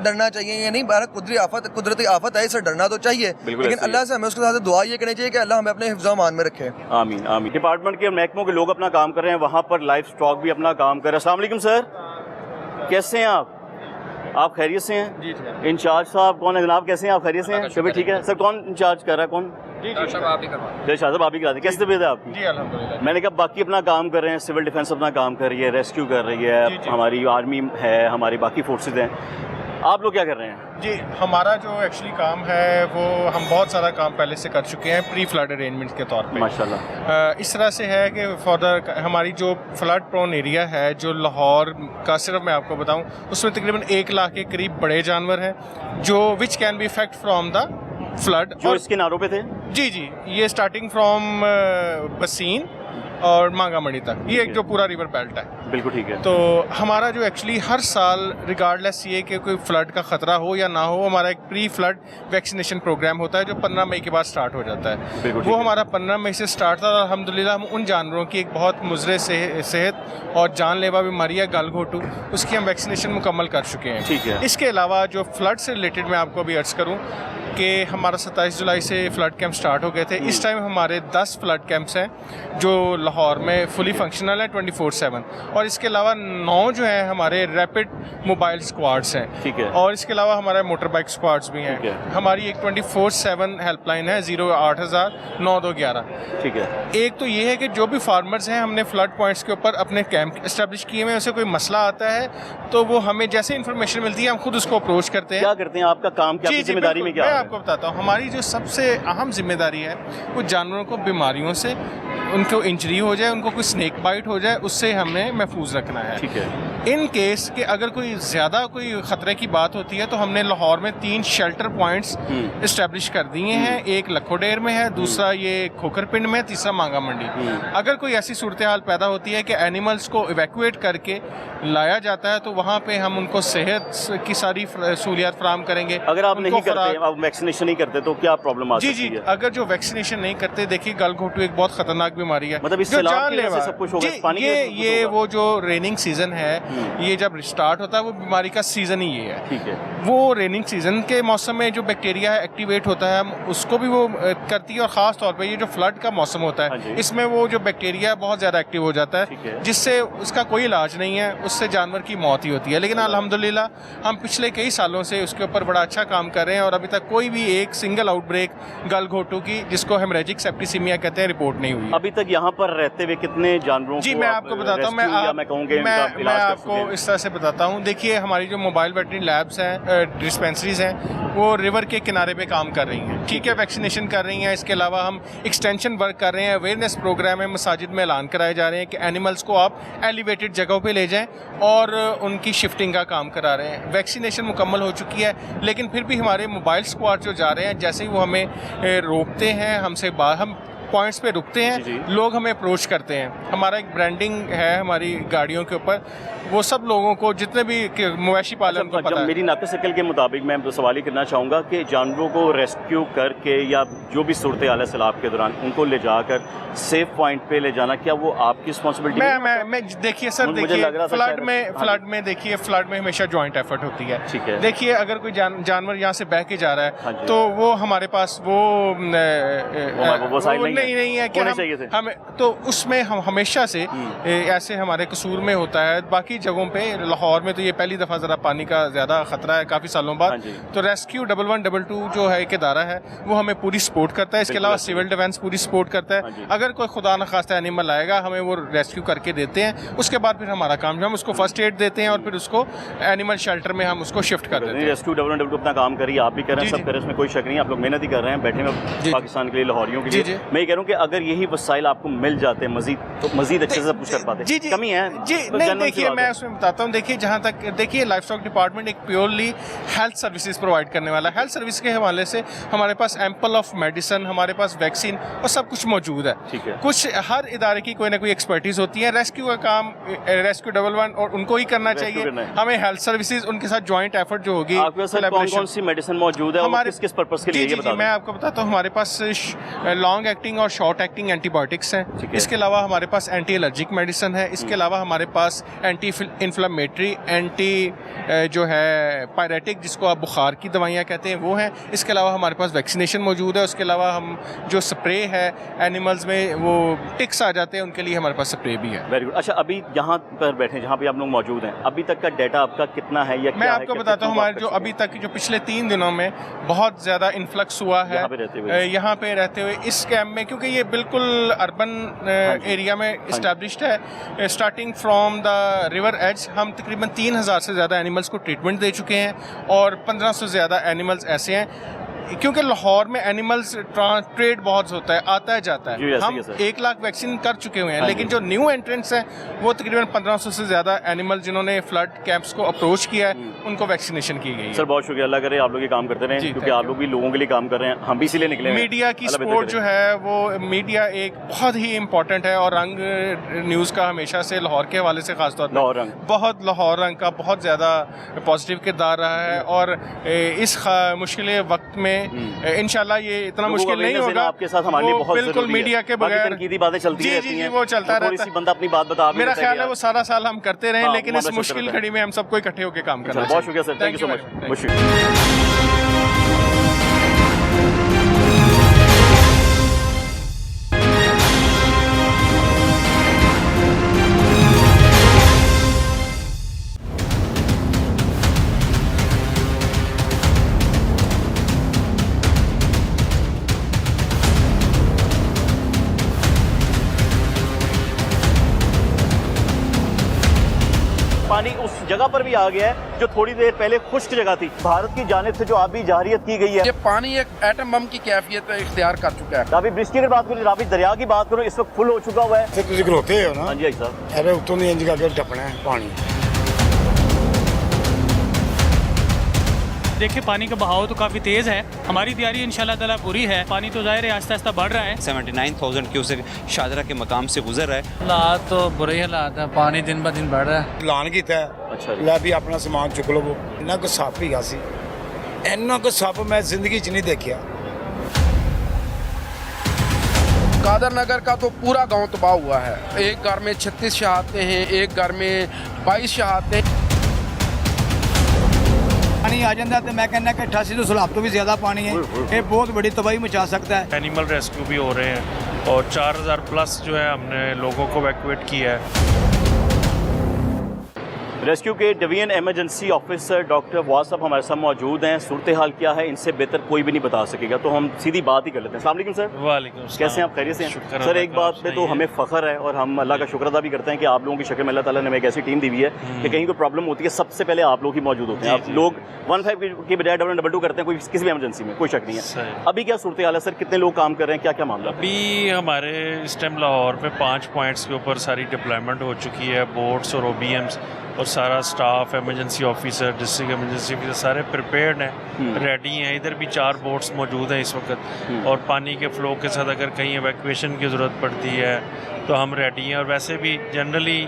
डरना चाहिए या नहीं। भारत कुदरती आफत है, इससे डरना तो चाहिए, लेकिन अल्लाह से हमें उसके साथ दुआ ये करनी चाहिए कि अल्लाह हमें अपने हिफ्ज़ अमान में रखे। आमीन आमीन। डिपार्टमेंट के महकमों के लोग अपना काम कर रहे हैं, वहाँ पर लाइफ स्टॉक भी अपना काम कर रहा है। अस्सलाम वालेकुम सर, कैसे हैं आप खैरियत से हैं? जी इंचार्ज साहब कौन है जनाब, कैसे हैं आप, खैरियत से हैं? सभी ठीक है सर। कौन इंचार्ज कर रहा है, कौन? जी आप ही करवा शाह साहब आप ही करा दें। कैसी तबीयत है आपकी? जी अल्हम्दुलिल्लाह। मैंने कहा बाकी अपना काम कर रहे हैं, सिविल डिफेंस अपना काम कर रही है, रेस्क्यू कर रही है, हमारी आर्मी है, हमारी बाकी फोर्सेज हैं, आप लोग क्या कर रहे हैं? जी हमारा जो एक्चुअली काम है वो हम बहुत सारा काम पहले से कर चुके हैं प्री फ्लड अरेंजमेंट्स के तौर पे। माशाल्लाह। इस तरह से है कि फॉर हमारी जो फ्लड प्रोन एरिया है, जो लाहौर का सिर्फ मैं आपको बताऊं, उसमें तकरीबन 1 लाख के करीब बड़े जानवर हैं जो which can be effect from the flood. जो इसके किनारों पे थे? जी ये स्टार्टिंग फ्रॉम बसीन और मांगामणि तक, ये एक जो पूरा रिवर बेल्ट है। बिल्कुल ठीक है। तो हमारा जो एक्चुअली हर साल रिगार्डलेस ये कि कोई फ्लड का ख़तरा हो या ना हो, हमारा एक प्री फ्लड वैक्सीनेशन प्रोग्राम होता है जो 15 मई के बाद स्टार्ट हो जाता है। वो हमारा 15 मई से स्टार्ट था और अल्हम्दुलिल्लाह हम उन जानवरों की एक बहुत मुज़रे सेहत और जानलेवा बीमारी है गलघोटू, उसकी हम वैक्सीनेशन मुकम्मल कर चुके हैं। ठीक है। इसके अलावा जो फ्लड से रिलेटेड मैं आपको अभी अर्ज़ करूँ कि हमारा 27 जुलाई से फ्लड कैंप स्टार्ट हो गए थे। इस टाइम हमारे 10 फ्लड कैंप्स हैं जो लाहौर में फुली फंक्शनल है 24/7, और इसके अलावा 9 जो हैं हमारे रैपिड मोबाइल स्क्वाड्स हैं। ठीक है। और इसके अलावा हमारे मोटर बाइक स्क्वाड्स भी हैं। हमारी एक 24/7 हेल्पलाइन है 08000-9211। ठीक है। एक तो ये है कि जो भी फार्मर्स हैं, हमने फ्लड पॉइंट्स के ऊपर अपने कैंप इस्टेब्लिश किए हुए हैं, उसे कोई मसला आता है तो वो हमें जैसे इन्फॉर्मेशन मिलती है हम खुद उसको अप्रोच करते हैं। क्या करते हैं, आपका काम क्या, जिम्मेदारी में क्या है? मैं आपको बताता हूँ, हमारी जो सबसे अहम जिम्मेदारी है वो जानवरों को बीमारियों से, उनको इंजरी हो जाए, उनको कोई स्नेक बाइट हो जाए, उससे हमें महफूज रखना है। ठीक है। इन केस कि अगर कोई ज़्यादा कोई ख़तरे की बात होती है तो हमने लाहौर में 3 शेल्टर पॉइंट्स इस्टेब्लिश कर दिए हैं। एक लखोडेर में है, दूसरा ये खोखरपिंड में, तीसरा मांगा मंडी। अगर कोई ऐसी सूरत हाल पैदा होती है कि एनिमल्स को इवैक्यूएट करके लाया जाता है तो वहाँ पे हम उनको सेहत की सारी सहूलियात फराम करेंगे। अगर आप नहीं करते, आप वैक्सीनेशन नहीं करते तो क्या प्रॉब्लम आ सकती है? जी अगर जो वैक्सीनेशन नहीं करते, देखिए गलघोटू एक बहुत खतरनाक बीमारी है, मतलब इससे सब कुछ होगा, पानी ये वो जो रेनिंग सीजन है, ये जब स्टार्ट होता है वो बीमारी का सीजन ही ये है। ठीक है। वो रेनिंग सीजन के मौसम में जो बैक्टीरिया है एक्टिवेट होता है, हम उसको भी वो करती है, और ख़ास तौर पे ये जो फ्लड का मौसम होता है इसमें वो जो बैक्टीरिया बहुत ज़्यादा एक्टिव हो जाता है, जिससे उसका कोई इलाज नहीं है, उससे जानवर की मौत ही होती है। लेकिन अल्हम्दुलिल्लाह हम पिछले कई सालों से उसके ऊपर बड़ा अच्छा काम कर रहे हैं और अभी तक कोई भी एक सिंगल आउटब्रेक गलघोटू की, जिसको हेमरेजिक सेप्टिसीमिया कहते हैं, रिपोर्ट नहीं हुई। अभी तक यहाँ पर रहते हुए कितने जानवरों जी मैं आपको बताता हूँ, मैं आपको इस तरह से बताता हूँ। देखिए हमारी जो मोबाइल वेटरनरी लैब्स हैं, डिस्पेंसरीज हैं, वो रिवर के किनारे पे काम कर रही हैं। ठीक है, वैक्सीनेशन कर रही हैं। इसके अलावा हम एक्सटेंशन वर्क कर रहे हैं, अवेयरनेस प्रोग्राम है, मसाजिद में ऐलान कराए जा रहे हैं कि एनिमल्स को आप एलिवेटेड जगहों पे ले जाएं और उनकी शिफ्टिंग का काम करा रहे हैं। वैक्सीनेशन मुकम्मल हो चुकी है, लेकिन फिर भी हमारे मोबाइल स्क्वाड जो जा रहे हैं, जैसे ही वो हमें रोकते हैं, हमसे हम पॉइंट्स पे रुकते हैं, लोग हमें अप्रोच करते हैं। हमारा एक ब्रांडिंग है हमारी गाड़ियों के ऊपर, वो सब लोगों को जितने भी मवेशी पालन को पता है। मेरी नाक़िस शक्ल के मुताबिक मैं सवाल ही करना चाहूँगा कि जानवरों को रेस्क्यू करके या जो भी सूरत हाल है सैलाब के दौरान, उनको ले जाकर सेफ पॉइंट पे ले जाना, क्या वो आपकी रिस्पॉन्सिबिलिटी? मैं देखिए सर, देखिए फ्लड में देखिए फ्लड में हमेशा जॉइंट एफर्ट होती है। ठीक है। देखिए अगर कोई जानवर यहाँ से बह के जा रहा है तो वो हमारे पास वो नहीं है कि हम तो उसमें हम हमेशा से ऐसे हमारे कसूर में होता है। बाकी जगहों पे लाहौर में तो ये पहली दफ़ा ज़रा पानी का ज़्यादा ख़तरा है काफ़ी सालों बाद, तो रेस्क्यू 1122 जो है एक इदारा है वो हमें पूरी सपोर्ट करता है। इसके अलावा सिविल डिफेंस पूरी सपोर्ट करता है। अगर कोई खुदा न खास्ता एनिमल आएगा हमें वो रेस्क्यू करके देते हैं, उसके बाद फिर हमारा काम हम उसको फर्स्ट एड देते हैं और फिर उसको एनिमल शेल्टर में हम उसको शिफ्ट कर देते हैं। रेस्क्यू 1122 अपना काम करिए, आप भी कर रहे हैं, सब कर रहे हैं, इसमें कोई शक नहीं, आप लोग मेहनत ही कर रहे हैं बैठे में पाकिस्तान के लिए, लाहौरियों के लिए। मैं ये कह रहा हूँ कि अगर यही वसाइल आपको मिल जाते मजीद तो मजीद अच्छे से कुछ कर पाते। कमी है नहीं, देखिए मैं उसमें बताता हूँ। देखिए जहाँ तक देखिए लाइफ स्टॉक डिपार्टमेंट एक प्योरली हेल्थ सर्विसेज प्रोवाइड करने वाला है। हेल्थ सर्विस के हवाले से हमारे पास एम्पल ऑफ मेडिसिन, हमारे पास वैक्सीन और सब कुछ मौजूद है। ठीक है। कुछ हर इदारे की कोई ना कोई एक्सपर्टीज होती है। रेस्क्यू का काम रेस्क्यू 11 और उनको ही करना चाहिए। हमें हेल्थ सर्विसेज उनके साथ जॉइंट एफर्ट जो होगी। कौन सी मेडिसिन मौजूद है, किस पर्पस के लिए? मैं आपको बताता हूँ। हमारे पास लॉन्ग एक्टिंग एक्टिंग और शॉर्ट एक्टिंग एंटीबायोटिक्स हैं। इसके अलावा हमारे पास एंटी एलर्जिक मेडिसिन है। इसके अलावा हमारे पास एंटी इन्फ्लेमेटरी, एंटी जो है पायरेटिक, जिसको आप बुखार की दवाइयाँ कहते हैं, वो हैं। इसके अलावा हमारे पास वैक्सीनेशन मौजूद है। उसके अलावा हम जो स्प्रे है एनिमल्स में, वो टिक्स आ जाते हैं, उनके लिए हमारे पास स्प्रे भी है। Very good. अच्छा, अभी यहाँ पर बैठे, जहाँ पे आप लोग मौजूद हैं, अभी तक का डाटा आपका कितना है या मैं आपको बताता हूँ, हमारे जो अभी तक जो पिछले 3 दिनों में बहुत ज़्यादा इन्फ्लक्स हुआ है यहाँ पे रहते हुए इस कैंप में, क्योंकि ये बिल्कुल अर्बन एरिया में इस्टेब्लिश्ड है। Starting from the river edge हम तकरीबन 3000 से ज़्यादा एनिमल्स को ट्रीटमेंट दे चुके हैं और 1500 से ज़्यादा एनिमल्स ऐसे हैं, क्योंकि लाहौर में एनिमल्स ट्रेड बहुत होता है, आता है जाता है। हम 1 लाख वैक्सीन कर चुके हुए हैं, लेकिन जो न्यू एंट्रेंट्स हैं वो तकरीबन 1500 से ज़्यादा एनिमल जिन्होंने फ्लड कैंप्स को अप्रोच किया है, उनको वैक्सीनेशन की गई है। सर बहुत शुक्रिया, अल्लाह करे आप लोग ये काम करते रहें, क्योंकि आप लोग भी लोगों के लिए काम कर रहे हैं, हम भी इसीलिए निकले हैं। मीडिया की सपोर्ट जो है वो, मीडिया एक बहुत ही इंपॉर्टेंट है और रंग न्यूज़ का हमेशा से लाहौर के हवाले से खासतौर पर बहुत लाहौर रंग का बहुत ज़्यादा पॉजिटिव किरदार रहा है और इस मुश्किल वक्त में इंशाल्लाह ये इतना मुश्किल नहीं होगा। आपके साथ हमारे लिए बहुत बिल्कुल मीडिया के बगैर की बातें चलती रहती हैं, वो चलता रहता है। बंदा अपनी बात बता, मेरा ख्याल है वो सारा साल हम करते रहे, लेकिन इस मुश्किल घड़ी में हम सबको इकट्ठे होकर काम करना चाहिए। बहुत शुक्रिया sir, thank you so much. पानी उस जगह पर भी आ गया है जो थोड़ी देर पहले खुश्क जगह थी। भारत की जानिब से जो आबी जारियत की गई है, ये पानी एक एटम बम की कैफियत इख्तियार कर चुका है। रावी ब्रिज की अगर बात करूँ, रावी दरिया की बात करूँ, इस वक्त फुल हो चुका हुआ है। तुम खलोते हो ना? हाँ जी साहब, अरे उत्तों इंज करके टपना है पानी। देखिए पानी का बहाव तो काफ़ी तेज़ है, हमारी तैयारी इंशाल्लाह ताला पूरी है। पानी तो ज़ाहिर है आहिस्ता आहिस्ता बढ़ रहा है। 79,000 क्यूसेक शादरा के मकाम से गुजर रहा है। हालात तो बुरे हालात है, पानी दिन ब दिन बढ़ रहा है। ऐलान किया अच्छा लै भी अपना समान चुक लवो। इन्ना को सप ही सी, इन्ना को सप मैं जिंदगी च नहीं देखा। कादर नगर का तो पूरा गांव तबाह हुआ है। एक घर में 36 शहादतें हैं, एक घर में 22 शहादतें। पानी आ जाता तो मैं कहना कि 88 तो सैलाब तो भी ज़्यादा पानी है, ये बहुत बड़ी तबाही मचा सकता है। एनिमल रेस्क्यू भी हो रहे हैं और 4000 प्लस जो है हमने लोगों को इवैक्यूएट किया है। रेस्क्यू के डिवीजन इमरजेंसी ऑफिसर डॉक्टर वास साहब हमारे साथ मौजूद हैं। सूरत हाल क्या है इनसे बेहतर कोई भी नहीं बता सकेगा, तो हम सीधी बात ही कर लेते हैं। अस्सलाम वालेकुम सर। वालेकुम सलाम। कैसे हैं आप? खैरियत से हैं सर? एक बात पे तो हमें फ़ख्र है और हम अल्लाह का शुक्र अदा भी करते हैं कि आप लोगों की शक्ल में अल्लाह ताला ने हमें एक ऐसी टीम दी हुई है कि कहीं कोई प्रॉब्लम होती है सबसे पहले आप लोग ही मौजूद होते हैं। आप लोग 15 की बजाय 222 करते हैं, कोई किसी भी इमरजेंसी में, कोई शक नहीं है। अभी क्या सूरत हाल है सर? कितने लोग काम कर रहे हैं, क्या क्या मामला? अभी हमारे इस टाइम लाहौर में 5 पॉइंट्स के ऊपर सारी डिप्लॉयमेंट हो चुकी है। बोट्स और OBMs और सारा staff, emergency officer, district emergency officer सारे प्रिपेयर्ड हैं, रेडी हैं। इधर भी 4 बोट्स मौजूद हैं इस वक्त और पानी के फ़्लो के साथ अगर कहीं इवैक्यूएशन की ज़रूरत पड़ती है तो हम रेडी हैं। और वैसे भी जनरली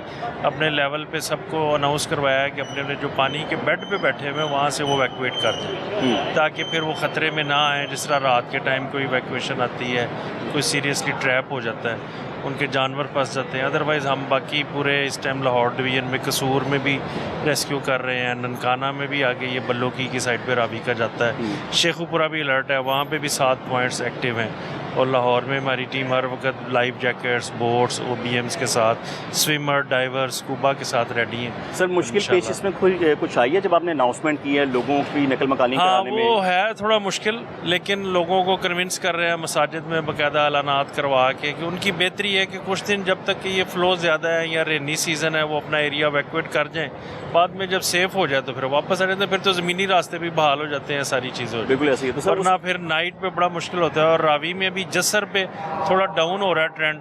अपने लेवल पे सबको अनाउंस करवाया है कि अपने अपने जो पानी के बेड पे बैठे हुए हैं वहाँ से वो इवैक्यूएट कर दें, ताकि फिर वो ख़तरे में ना आए। जिस तरह रात के टाइम कोई इवैक्यूएशन आती है, कोई सीरियसली ट्रैप हो जाता है, उनके जानवर फंस जाते हैं। अदरवाइज़ हम बाकी पूरे इस टाइम लाहौर डिवीज़न में कसूर में भी रेस्क्यू कर रहे हैं, ननकाना में भी आगे ये बल्लोकी की साइड पे रावी का जाता है, शेखुपुरा भी अलर्ट है, वहाँ पे भी 7 पॉइंट्स एक्टिव हैं। और लाहौर में हमारी टीम हर वक्त लाइफ जैकेट्स, बोट्स, OBMs के साथ, स्विमर, डाइवर, स्कूबा के साथ रेडी हैं। सर मुश्किल पेश इसमें कुछ आई है जब आपने अनाउंसमेंट की है लोगों की नकल मकानी कराने में? वो है थोड़ा मुश्किल, लेकिन लोगों को कन्विंस कर रहे हैं मसाजिद में बाकायदा ऐलानात करवा के कि उनकी बेहतरी है कि कुछ दिन जब तक कि ये फ़्लो ज़्यादा है या रेनी सीज़न है वो अपना एरिया इवैक्यूएट कर जाएँ, बाद में जब सेफ हो जाए तो फिर वापस आ जाते हैं। फिर तो ज़मीनी रास्ते भी बहाल हो जाते हैं, सारी चीज़ें बिल्कुल ऐसी है। तो वरना फिर नाइट पे बड़ा मुश्किल होता है। और रावी में भी जसर पे थोड़ा डाउन हो रहा है ट्रेंड,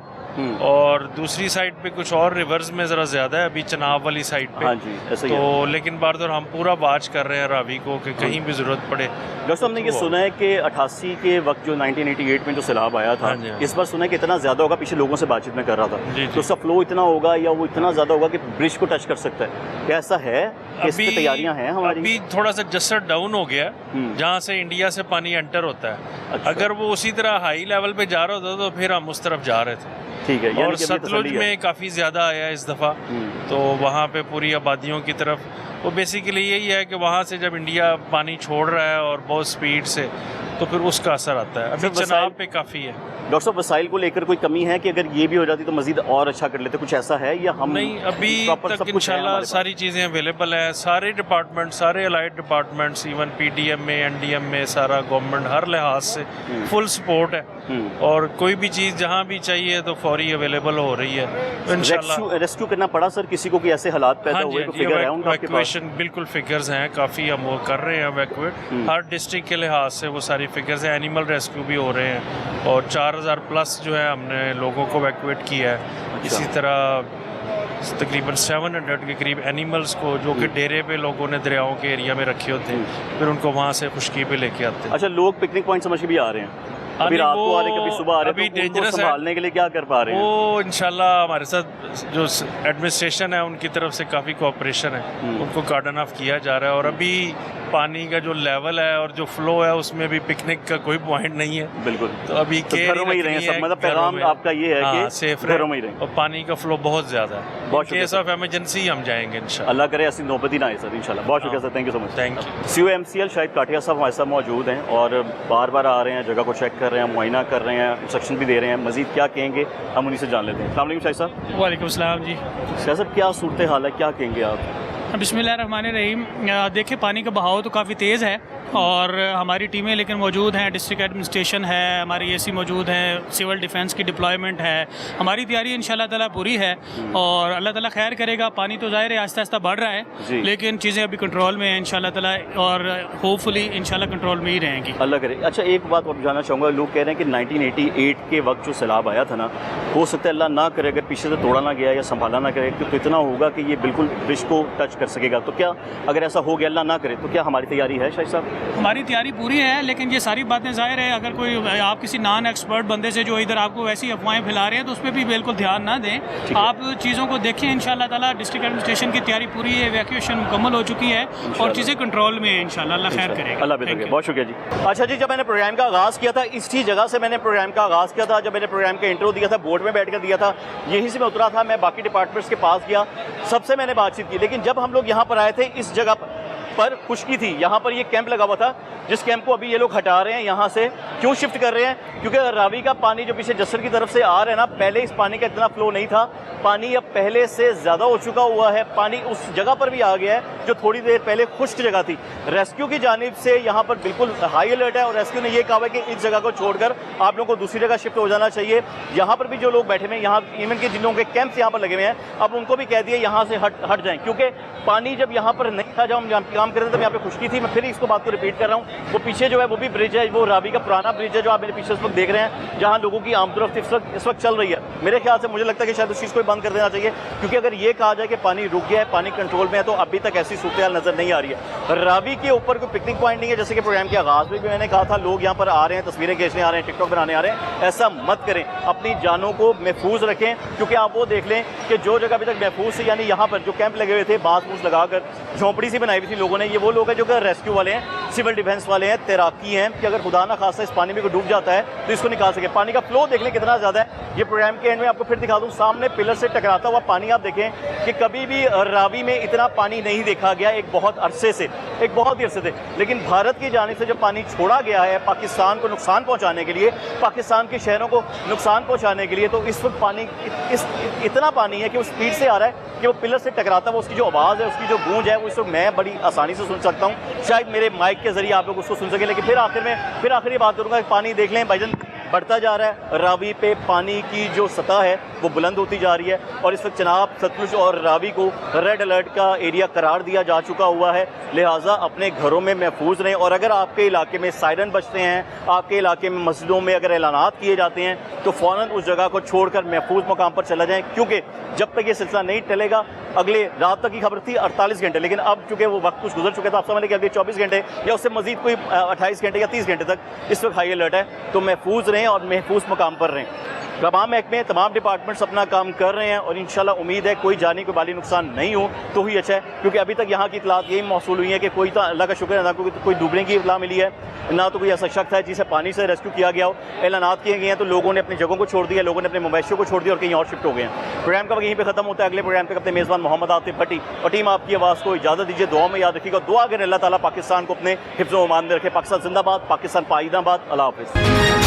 और दूसरी साइड पे कुछ और रिवर्स में ज़रा ज़्यादा है अभी चनाब वाली साइड पे। हाँ जी, ऐसा ही तो है। लेकिन बार-बार हम पूरा वाच कर रहे हैं रावी को कि कहीं भी ज़रूरत पड़े। डॉक्टर साहब, हमने ये सुना है कि 88 के वक्त जो 1988 में जो सैलाब आया था, इस बार सुना है कि इतना ज़्यादा होगा, पीछे लोगों से बातचीत में कर रहा था, तो उसका फ्लो इतना होगा या वो इतना ज़्यादा होगा कि ब्रिज को टच कर सकता है, क्या ऐसा है? इस पे तैयारियां हैं हमारी? अभी थोड़ा सा जस्टर डाउन हो गया, जहाँ से इंडिया से पानी एंटर होता है। अच्छा। अगर वो उसी तरह हाई लेवल पे जा रहा होता तो फिर हम उस तरफ जा रहे थे। ठीक है, और सतलुज में काफ़ी ज़्यादा आया इस दफ़ा, तो वहाँ पे पूरी आबादियों की तरफ वो बेसिकली यही है कि वहाँ से जब इंडिया पानी छोड़ रहा है और बहुत स्पीड से, तो फिर उसका असर आता है। अभी चनाब पे काफ़ी है। डॉक्टर साहब, वसाइल को लेकर कोई कमी है कि अगर ये भी हो जाती तो मजीद और अच्छा कर लेते, कुछ ऐसा है या हम नहीं? अभी तक इंशाल्लाह सारी चीज़ें अवेलेबल हैं, सारे डिपार्टमेंट, सारे अलाइड डिपार्टमेंट्स, इवन पीडीएम में, एनडीएम में, सारा गवर्नमेंट हर लिहाज से फुल सपोर्ट है, और कोई भी चीज़ जहाँ भी चाहिए तो फौरी अवेलेबल हो रही है। तो इंशाल्लाह रेस्क्यू करना पड़ा सर किसी को, कि ऐसे हालात पैदा हुए तो फिगर है उनका आपके पास? बिल्कुल फिगर्स हैं, काफ़ी हम वो कर रहे हैं इवैक्यूएट, हर डिस्ट्रिक्ट के लिहाज से वो सारी फिगर्स हैं। एनिमल रेस्क्यू भी हो रहे हैं और 4000 प्लस जो है हमने लोगों को इवैक्यूएट किया है। इसी तरह तकरीबन 700 के करीब एनिमल्स को जो कि डेरे पे लोगों ने दरियाओं के एरिया में रखे होते हैं, फिर उनको वहाँ से खुशकी पे लेके आते हैं। अच्छा, लोग पिकनिक पॉइंट समझ के भी आ रहे हैं, अभी रात को आ रहे, कभी सुबह आ रहे, अभी तो उनको डेंजरस संभालने के लिए क्या कर पा रहे हैं? वो इंशाल्लाह हमारे साथ जो एडमिनिस्ट्रेशन है उनकी तरफ से काफ़ी कोऑपरेशन है, उनको गार्डन ऑफ किया जा रहा है। और अभी पानी का जो लेवल है और जो फ्लो है उसमें भी पिकनिक का कोई पॉइंट नहीं है। बिल्कुल, तो अभी घरों में ही रहें सब, मतलब पैगाम आपका ये है कि सेफ घरों में ही रहें। और पानी का फ्लो बहुत ज़्यादा है, बहुत केस ऑफ इमरजेंसी हम जाएंगे इंशाल्लाह। अल्लाह करे ऐसी नौबती ना आए सर, इंशाल्लाह। बहुत शुक्रिया sir, thank you so much. Thank you. COMCL Shahid Katia साहब हमारे साथ मौजूद हैं और बार बार आ रहे हैं, जगह को चेक कर रहे हैं, मुआयना कर रहे हैं, इंस्ट्रक्शन भी दे रहे हैं। मजीद क्या कहेंगे हम उन्हीं से जान लेते हैं। अस्सलाम वालेकुम शाहिद साहब। वालेकुम सलाम जी। शाहिद साहब, क्या सूरत हाल है, क्या कहेंगे आप? बिस्मिल्लाहिर्रहमानिर्रहीम। देखिए, पानी का बहाव तो काफ़ी तेज़ है और हमारी टीमें लेकिन मौजूद हैं, डिस्ट्रिक्ट एडमिनिस्ट्रेशन है, हमारी एसी मौजूद है, सिविल डिफेंस की डिप्लॉयमेंट है, हमारी तैयारी इंशाल्लाह ताला पूरी है और अल्लाह ताला खैर करेगा। पानी तो ज़ाहिर है आहिस्ता आहिस्ता बढ़ रहा है, लेकिन चीज़ें अभी कंट्रोल में हैं इंशाल्लाह ताला, और होपफुली इंशाल्लाह कंट्रोल में ही रहेंगी, अल्लाह करे। अच्छा, एक बात और जानना चाहूँगा, लोग कह रहे हैं कि 1988 के वक्त जो सैलाब आया था ना, हो सकता है अल्लाह ना करे, अगर पीछे से तोड़ा ना गया या संभाला ना करे तो इतना होगा कि ये बिल्कुल ब्रिज को टच कर सकेगा। तो क्या अगर ऐसा हो गया, अल्लाह ना करे, तो क्या हमारी तैयारी है शाहिद साहब? हमारी तैयारी पूरी है, लेकिन ये सारी बातें ज़ाहिर है अगर कोई आप किसी नॉन एक्सपर्ट बंदे से जो इधर आपको वैसी अफवाहें फैला रहे हैं तो उस पर भी बिल्कुल ध्यान ना दें। आप चीज़ों को देखें, इंशाल्लाह ताला डिस्ट्रिक्ट एडमिनिस्ट्रेशन की तैयारी पूरी है, इवैक्यूएशन मुकम्मल हो चुकी है और चीज़ें कंट्रोल में है इंशाल्लाह। अल्लाह खैर करेगा। अल्लाह बेहतर करे। बहुत शुक्रिया जी। अच्छा जी, जब मैंने प्रोग्राम का आगाज़ किया था, इसी जगह से मैंने प्रोग्राम का आगाज़ किया था, जब मैंने प्रोग्राम का इंट्रो दिया था, बोर्ड में बैठ कर दिया था, यहीं से मैं उतरा था, मैं बाकी डिपार्टमेंट्स के पास गया, सबसे मैंने बातचीत की। लेकिन जब हम लोग यहाँ पर आए थे, इस जगह पर खुशकी थी, यहाँ पर ये कैंप लगा हुआ था, जिस कैंप को अभी ये लोग हटा रहे हैं यहाँ से। क्यों शिफ्ट कर रहे हैं? क्योंकि रावी का पानी जो पीछे जस्सर की तरफ से आ रहा है ना, पहले इस पानी का इतना फ्लो नहीं था, पानी अब पहले से ज़्यादा हो चुका हुआ है, पानी उस जगह पर भी आ गया है जो थोड़ी देर पहले खुश्क जगह थी। रेस्क्यू की जानिब से यहाँ पर बिल्कुल हाई अलर्ट है और रेस्क्यू ने यह कहा है कि इस जगह को छोड़कर आप लोगों को दूसरी जगह शिफ्ट हो जाना चाहिए। यहाँ पर भी जो लोग बैठे हुए हैं, यहाँ इवन के जिन लोगों के कैंप्स यहाँ पर लगे हुए हैं, अब उनको भी कह दिया यहाँ से हट जाएं, क्योंकि पानी जब यहाँ पर नहीं था, जब हम काम कर रहे थे तब यहाँ पे खुशकी थी। मैं फिर इसको बात को रिपीट कर रहा हूँ, वो पीछे जो है वो भी ब्रिज है, वो रावी का पुराना ब्रिज है जो आप मेरे पीछे इस वक्त देख रहे हैं, जहाँ लोगों की आमदोरफ्त इस वक्त चल रही है। मेरे ख्याल से मुझे लगता है कि शायद उस चीज़ को बंद कर देना चाहिए, क्योंकि अगर ये कहा जाए कि पानी रुक गया है, पानी कंट्रोल में है, तो अभी तक ऐसी सूरत हाल नज़र नहीं आ रही है। रावी के ऊपर कोई पिकनिक पॉइंट नहीं है, जैसे कि प्रोग्राम के आगाज़ में भी मैंने कहा था, लोग यहाँ पर आ रहे हैं, तस्वीरें खींचने आ रहे हैं, टिकटॉक बनाने आ रहे हैं, ऐसा मत करें, अपनी जानों को महफूज रखें। क्योंकि आप वो देख लें कि जो जगह अभी तक महफूज थी, यानी यहाँ पर जो कैंप लगे हुए थे, बांस बूस लगाकर झोंपड़ी सी बनाई हुई थी लोगों ने, ये वो लोग हैं जो कि रेस्क्यू वाले हैं, सिविल डिफेंस वाले हैं, तैराकी हैं, कि अगर खुदा ना खासा इस पानी में कोई डूब जाता है तो इसको निकाल सके। पानी का फ्लो देख लें कितना ज़्यादा है। ये प्रोग्राम के एंड में आपको फिर दिखा दूँ, सामने पिलर से टकराता हुआ पानी आप देखें कि कभी भी रावी में इतना पानी नहीं देखा गया एक बहुत अरसे से, एक बहुत ही अरसे से। लेकिन भारत की जानिब से जब पानी छोड़ा गया है पाकिस्तान को नुकसान पहुँचाने के लिए, पाकिस्तान के शहरों को नुकसान पहुँचाने के लिए, तो इस वक्त पानी इतना पानी है कि वो स्पीड से आ रहा है कि वो पिलर से टकराता हुआ उसकी जो आवाज़ है, उसकी जो गूंज है, वो इस वक्त मैं बड़ी आसानी से सुन सकता हूँ। शायद मेरे माइक के जरिए आप लोग उसको सुन सकें। लेकिन फिर आखिर ये बात करूँगा, पानी देख लें भाईजान, बढ़ता जा रहा है। रावी पे पानी की जो सतह है वो बुलंद होती जा रही है और इस वक्त चनाब, सतलुज और रावी को रेड अलर्ट का एरिया करार दिया जा चुका हुआ है। लिहाजा अपने घरों में महफूज रहें और अगर आपके इलाके में सायरन बजते हैं, आपके इलाके में मस्जिदों में अगर ऐलानात किए जाते हैं तो फ़ौरन उस जगह को छोड़कर महफूज मकाम पर चला जाएं, क्योंकि जब तक ये सिलसिला नहीं टलेगा, अगले रात तक की खबर थी 48 घंटे, लेकिन अब चूंकि वो वक्त कुछ गुजर चुके थे, आप समझ लें कि अगले 24 घंटे या उससे मजीद कोई 28 घंटे या 30 घंटे तक इस वक्त हाई अलर्ट है। तो महफूज रहें और महफूज मकाम पर रहें। तमाम महकमे, तमाम डिपार्टमेंट्स अपना काम कर रहे हैं और इंशाल्लाह उम्मीद है कोई जानी कोई माली नुकसान नहीं हो तो ही अच्छा है, क्योंकि अभी तक यहाँ की इतलात यही मौसूल हुई है कि कोई, तो अल्लाह का शुक्र है, ना कोई डूबने की इतला मिली है, ना तो कोई ऐसा शख्स है जिसे पानी से रेस्क्यू किया गया हो। ऐलानात किए गए हैं तो लोगों ने अपनी जगहों को छोड़ दिया, लोगों ने अपने मवेशियों को छोड़ दिया और कहीं और शिफ्ट हो गए हैं। प्रोग्राम का वक्त यहीं पर खत्म होता है। अगले प्रोग्राम तक अपने मेज़बान मोहम्मद आतिफ भट्टी और टीम आपकी आवाज़ को इजाज़त दीजिए। दुआ में याद रखिएगा, दुआ करें अल्लाह ताला पाकिस्तान को अपने हिफ्ज़-ओ-अमान में रखे। पाकिस्तान जिंदाबाद, पाकिस्तान पाइदाबाद। अल्लाह हाफ़िज़।